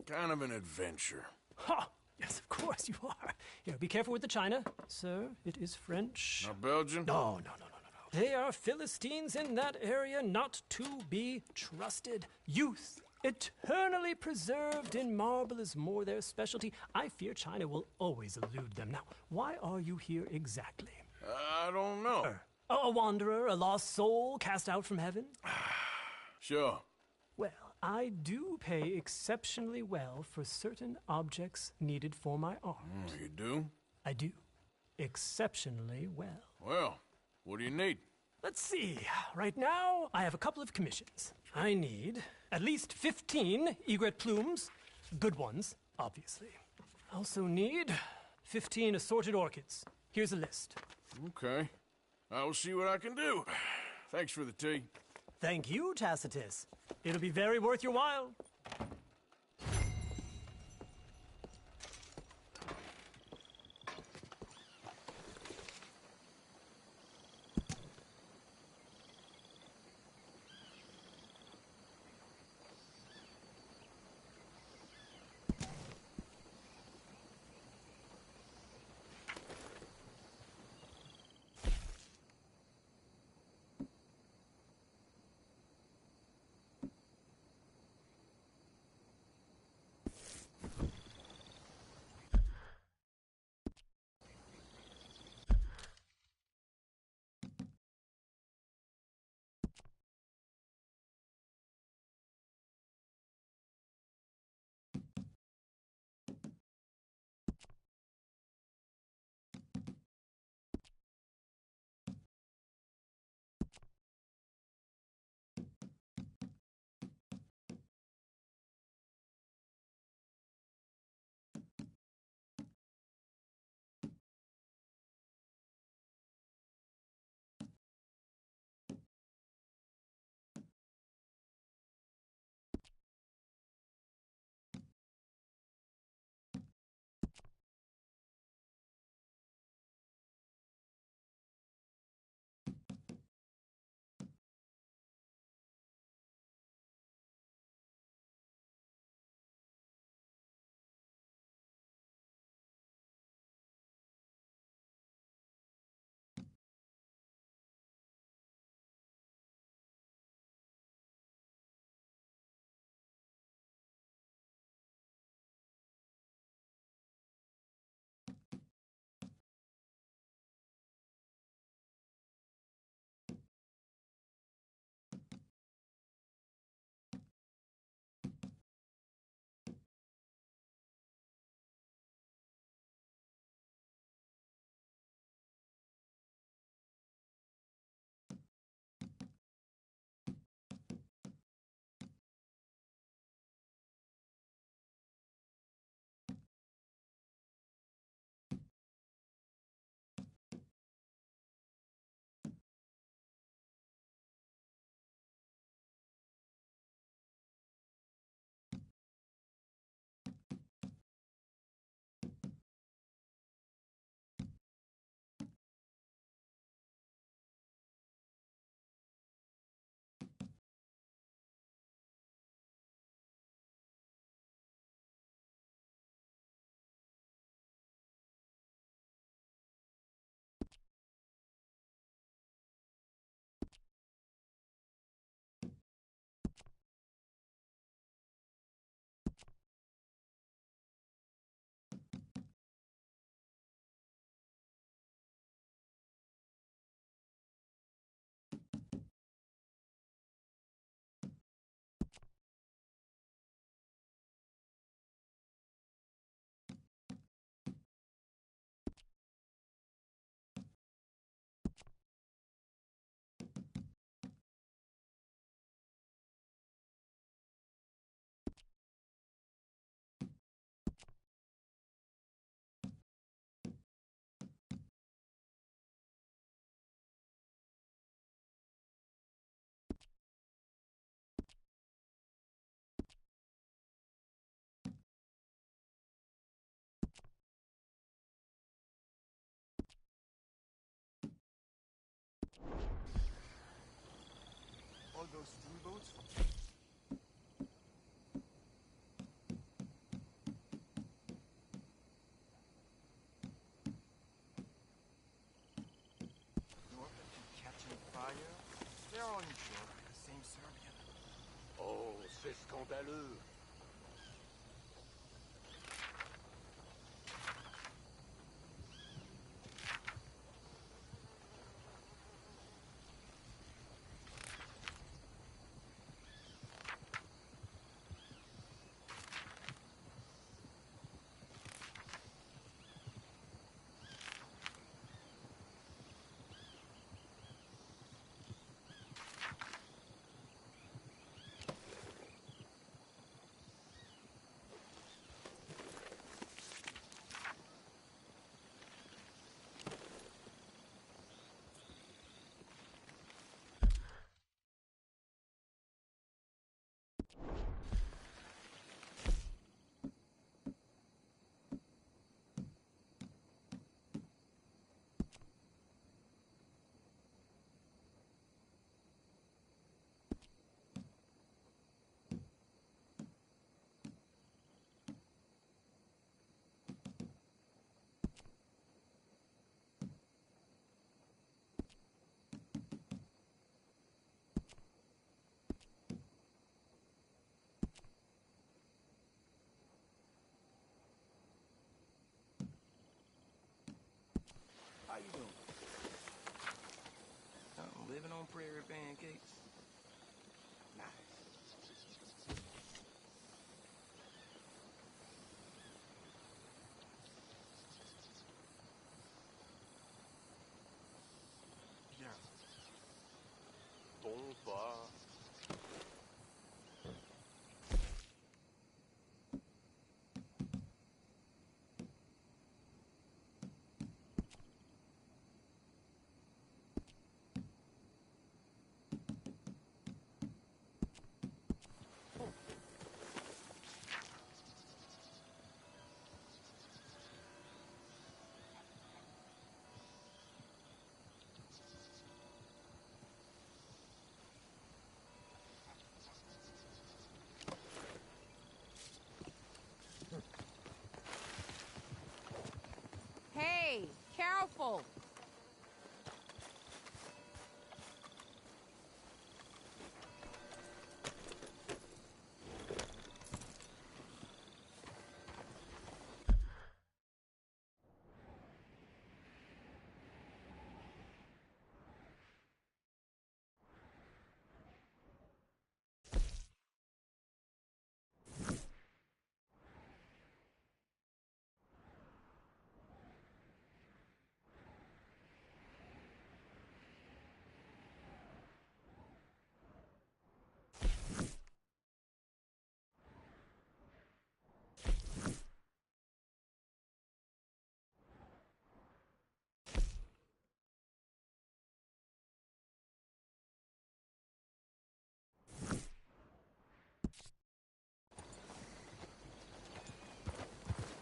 kind of an adventurer. Ha! Yes, of course you are. Here, be careful with the china. Sir, it is French. Not Belgian? No. They are Philistines in that area, not to be trusted. Youth, eternally preserved in marble, is more their specialty. I fear China will always elude them. Now, why are you here exactly? I don't know. A wanderer, a lost soul cast out from heaven? Sure. Well, I do pay exceptionally well for certain objects needed for my art. You do? I do. Exceptionally well. Well, what do you need? Let's see. Right now, I have a couple of commissions. I need at least 15 egret plumes. Good ones, obviously. I also need 15 assorted orchids. Here's a list. Okay. I will see what I can do. Thanks for the tea. Thank you, Tacitus. It'll be very worth your while. those steamboats? North of catching fire? They're all insured by the same Serbian. Oh, c'est scandaleux. How you doing? I'm living on prairie pancakes. Nice. Bien. Bonsoir. Hey, careful!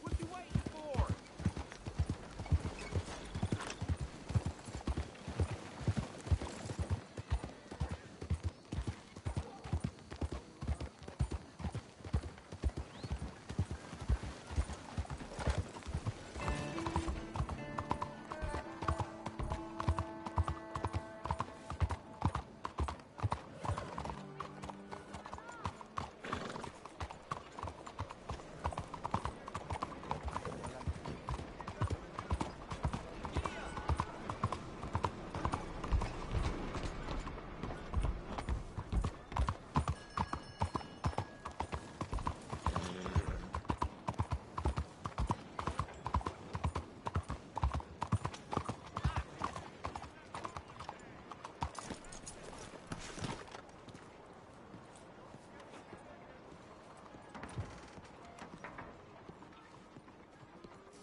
What you waiting for?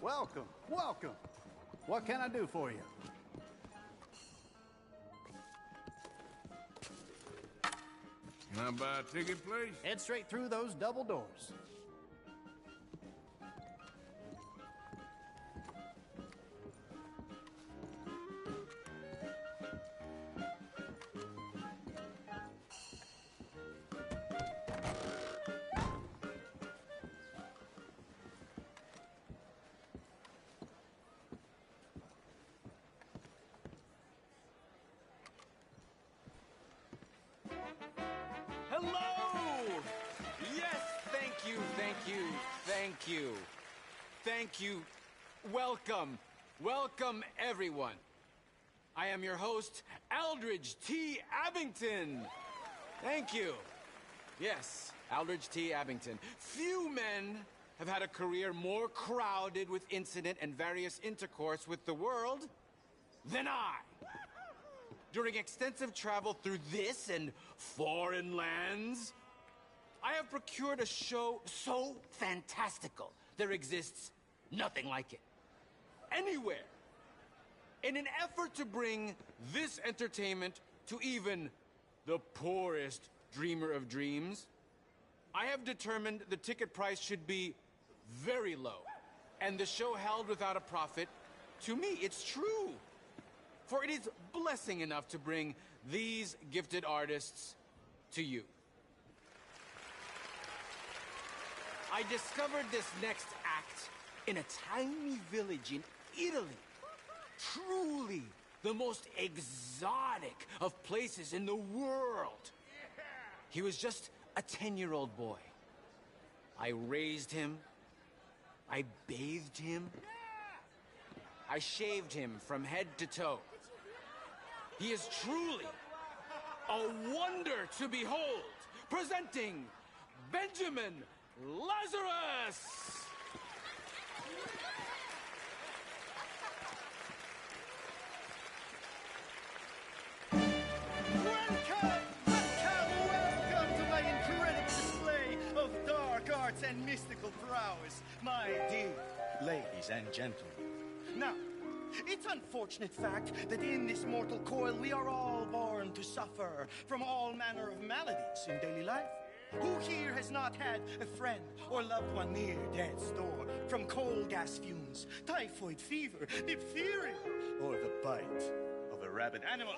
Welcome, welcome. What can I do for you? Can I buy a ticket, please? Head straight through those double doors. you, thank you. Thank you. Welcome. Welcome, everyone. I am your host, Aldridge T. Abington. Thank you. Yes, Aldridge T. Abington. Few men have had a career more crowded with incident and various intercourse with the world than I. During extensive travel through this and foreign lands, I have procured a show so fantastical, there exists nothing like it. Anywhere. In an effort to bring this entertainment to even the poorest dreamer of dreams, I have determined the ticket price should be very low, and the show held without a profit. To me, it's true. For it is blessing enough to bring these gifted artists to you. I discovered this next act in a tiny village in Italy. Truly the most exotic of places in the world. He was just a 10-year-old boy. I raised him. I bathed him. I shaved him from head to toe. He is truly a wonder to behold. Presenting Benjamin Lazarus! Welcome to my incredible display of dark arts and mystical prowess, my dear ladies and gentlemen. Now, it's unfortunate fact that in this mortal coil we are all born to suffer from all manner of maladies in daily life. Who here has not had a friend or loved one near death's door from coal gas fumes, typhoid fever, diphtheria, or the bite of a rabid animal?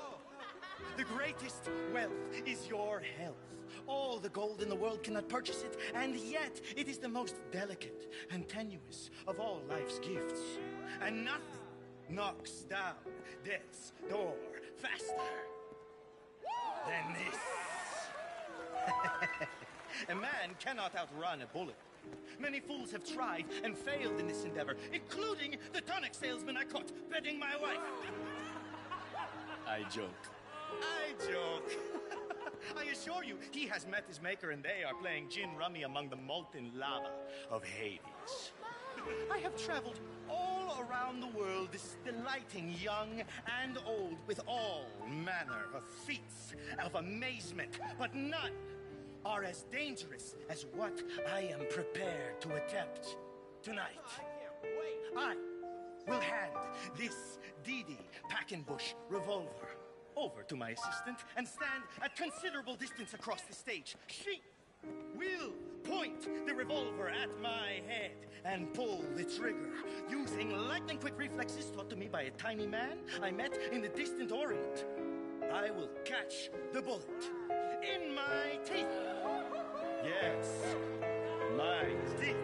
The greatest wealth is your health. All the gold in the world cannot purchase it, and yet it is the most delicate and tenuous of all life's gifts. And nothing knocks down death's door faster than this. A man cannot outrun a bullet. Many fools have tried and failed in this endeavor, including the tonic salesman I caught bedding my wife. I joke. I assure you, he has met his maker and they are playing gin rummy among the molten lava of Hades. I have traveled all around the world, delighting young and old with all manner of feats of amazement, but none are as dangerous as what I am prepared to attempt tonight. I will hand this Dee Packenbush revolver over to my assistant and stand at considerable distance across the stage. She will point the revolver at my head and pull the trigger using lightning-quick reflexes taught to me by a tiny man I met in the distant Orient. I will catch the bullet in my teeth. Yes, my teeth.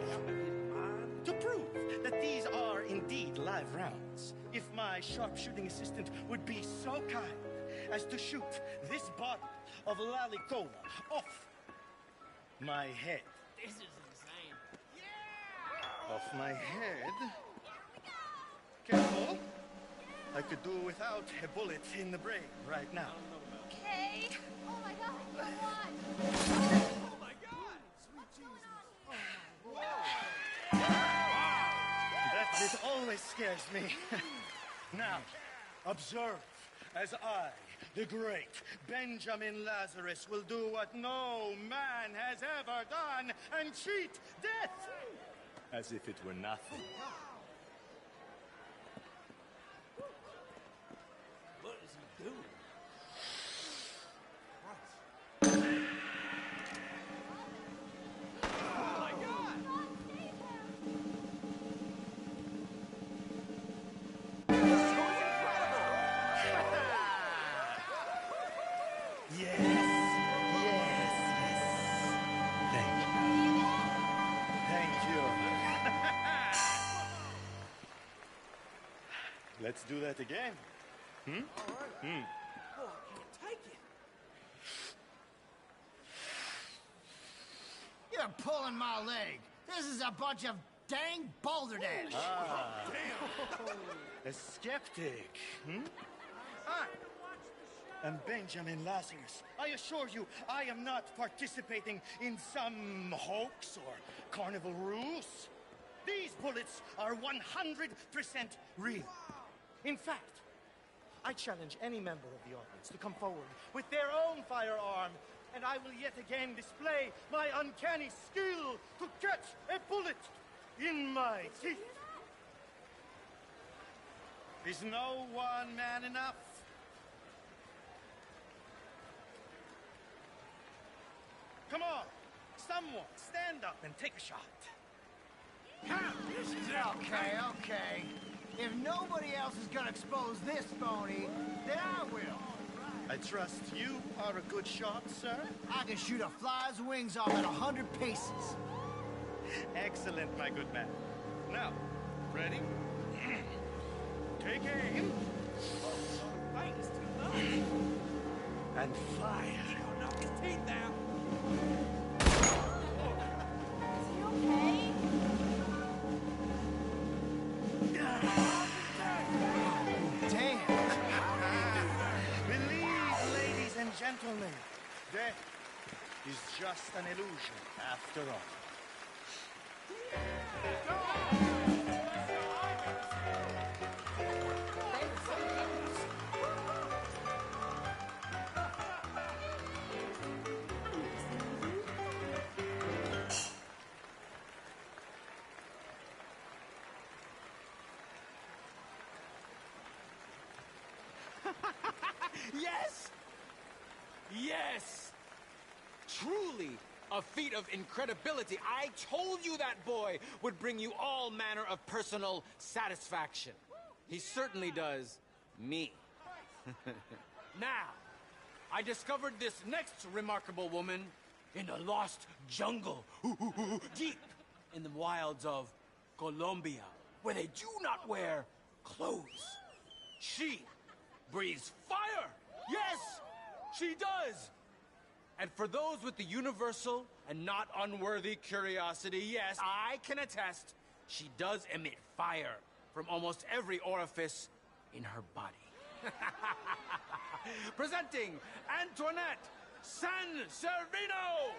To prove that these are indeed live rounds, if my sharpshooting assistant would be so kind as to shoot this bottle of Lalicola off my head. This is insane. Off my head? Careful. I could do without a bullet in the brain right now. Okay. Oh my God, go on. Oh my God! Sweet Jesus. That bit always scares me. Now, observe as I, the great Benjamin Lazarus, will do what no man has ever done and cheat death as if it were nothing. What is he doing? Oh my God! Yes, yes, yes. Thank you. Thank you. Let's do that again. Hmm? All right. Hmm. Oh, I can't take it. You're pulling my leg. This is a bunch of dang balderdash. Ah. A skeptic, hmm? And Benjamin Lazarus, I assure you, I am not participating in some hoax or carnival ruse. These bullets are 100% real. In fact, I challenge any member of the audience to come forward with their own firearm, and I will yet again display my uncanny skill to catch a bullet in my teeth. Is no one man enough? Come on, someone stand up and take a shot. This is okay. If nobody else is gonna expose this phony, then I will. I trust you are a good shot, sir. I can shoot a fly's wings off at 100 paces. Excellent, my good man. Now, ready? Take aim. And fire. Knock his teeth out. Damn. Believe, ladies and gentlemen, death is just an illusion after all. Yes! Yes! Truly a feat of incredibility. I told you that boy would bring you all manner of personal satisfaction. He certainly does me. Now, I discovered this next remarkable woman in a lost jungle, deep in the wilds of Colombia, where they do not wear clothes. She breathes fire! Yes, she does! And for those with the universal and not unworthy curiosity, yes, I can attest, she does emit fire from almost every orifice in her body. Presenting Antoinette San Servino!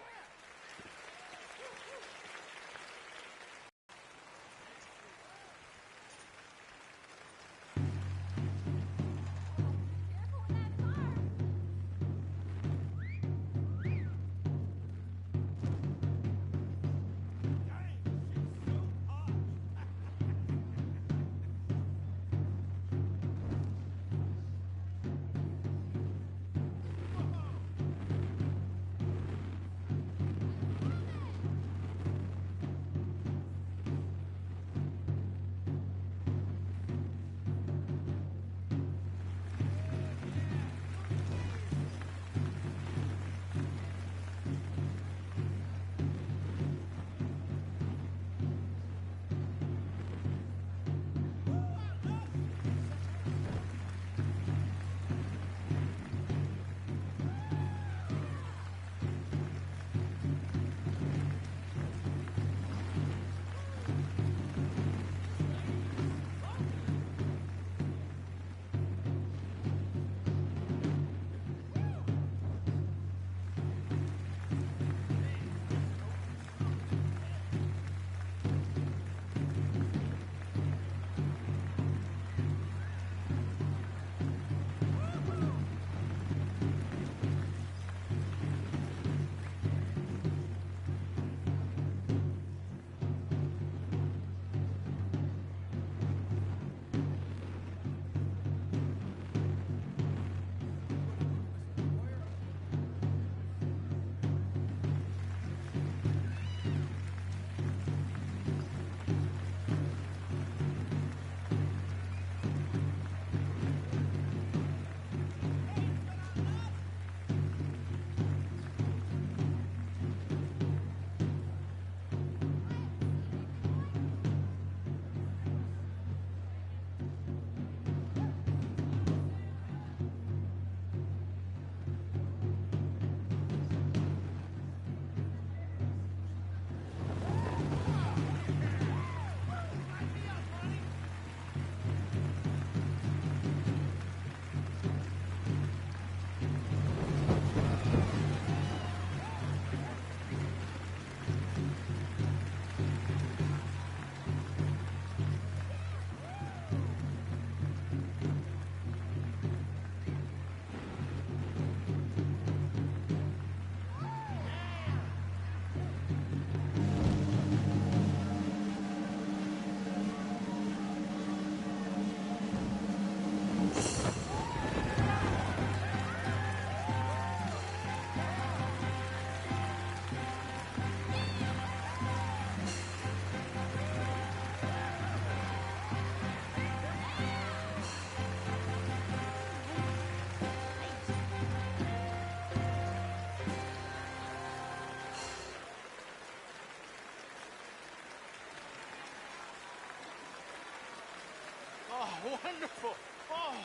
Wonderful. Oh,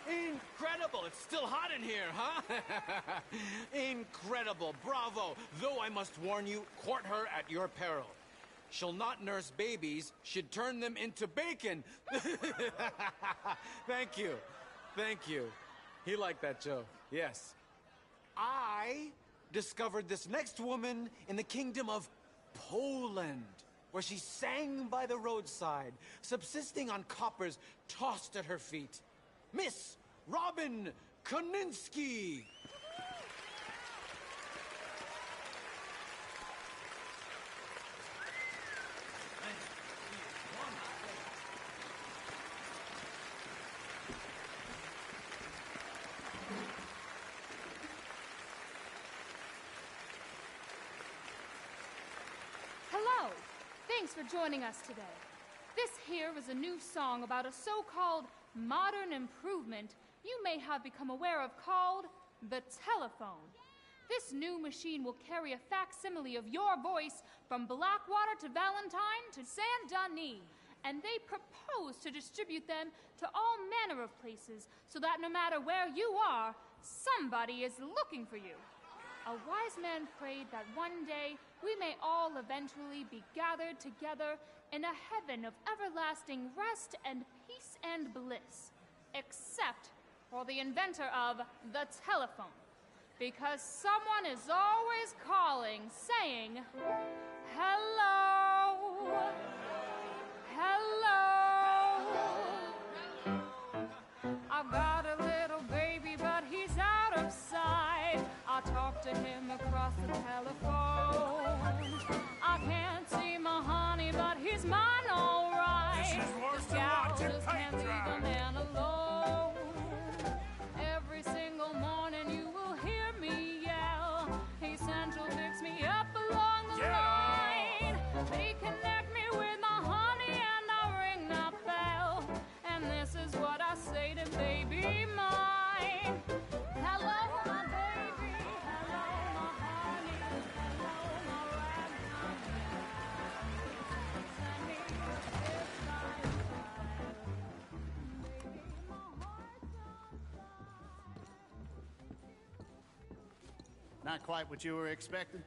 incredible. It's still hot in here, huh? Incredible. Bravo. Though I must warn you, court her at your peril. She'll not nurse babies, she'd turn them into bacon. Thank you. Thank you. He liked that joke. Yes. I discovered this next woman in the kingdom of Poland, where she sang by the roadside, subsisting on coppers tossed at her feet. Miss Robin Koninsky. Hello. Thanks for joining us today. This here is a new song about a so-called modern improvement you may have become aware of called the telephone. This new machine will carry a facsimile of your voice from Blackwater to Valentine to Saint Denis, and they propose to distribute them to all manner of places so that no matter where you are, somebody is looking for you. A wise man prayed that one day we may all eventually be gathered together in a heaven of everlasting rest and peace and bliss, except for the inventor of the telephone, because someone is always calling, saying, hello, hello. I've got a little baby, but he's out of sight. I talk to him across the telephone. I can't see my honey, but he's mine all right. This is worse than Gal watching just can't paint dry. leave a man alone. Every single morning you will hear me yell. He central picks me up along the line. They connect me with my honey and I ring that bell. And this is what I say to baby mine. Hello, my baby. Hello, my honey. Hello, my ragtime. Send me a kiss by baby, my heart's on fire. Not quite what you were expecting?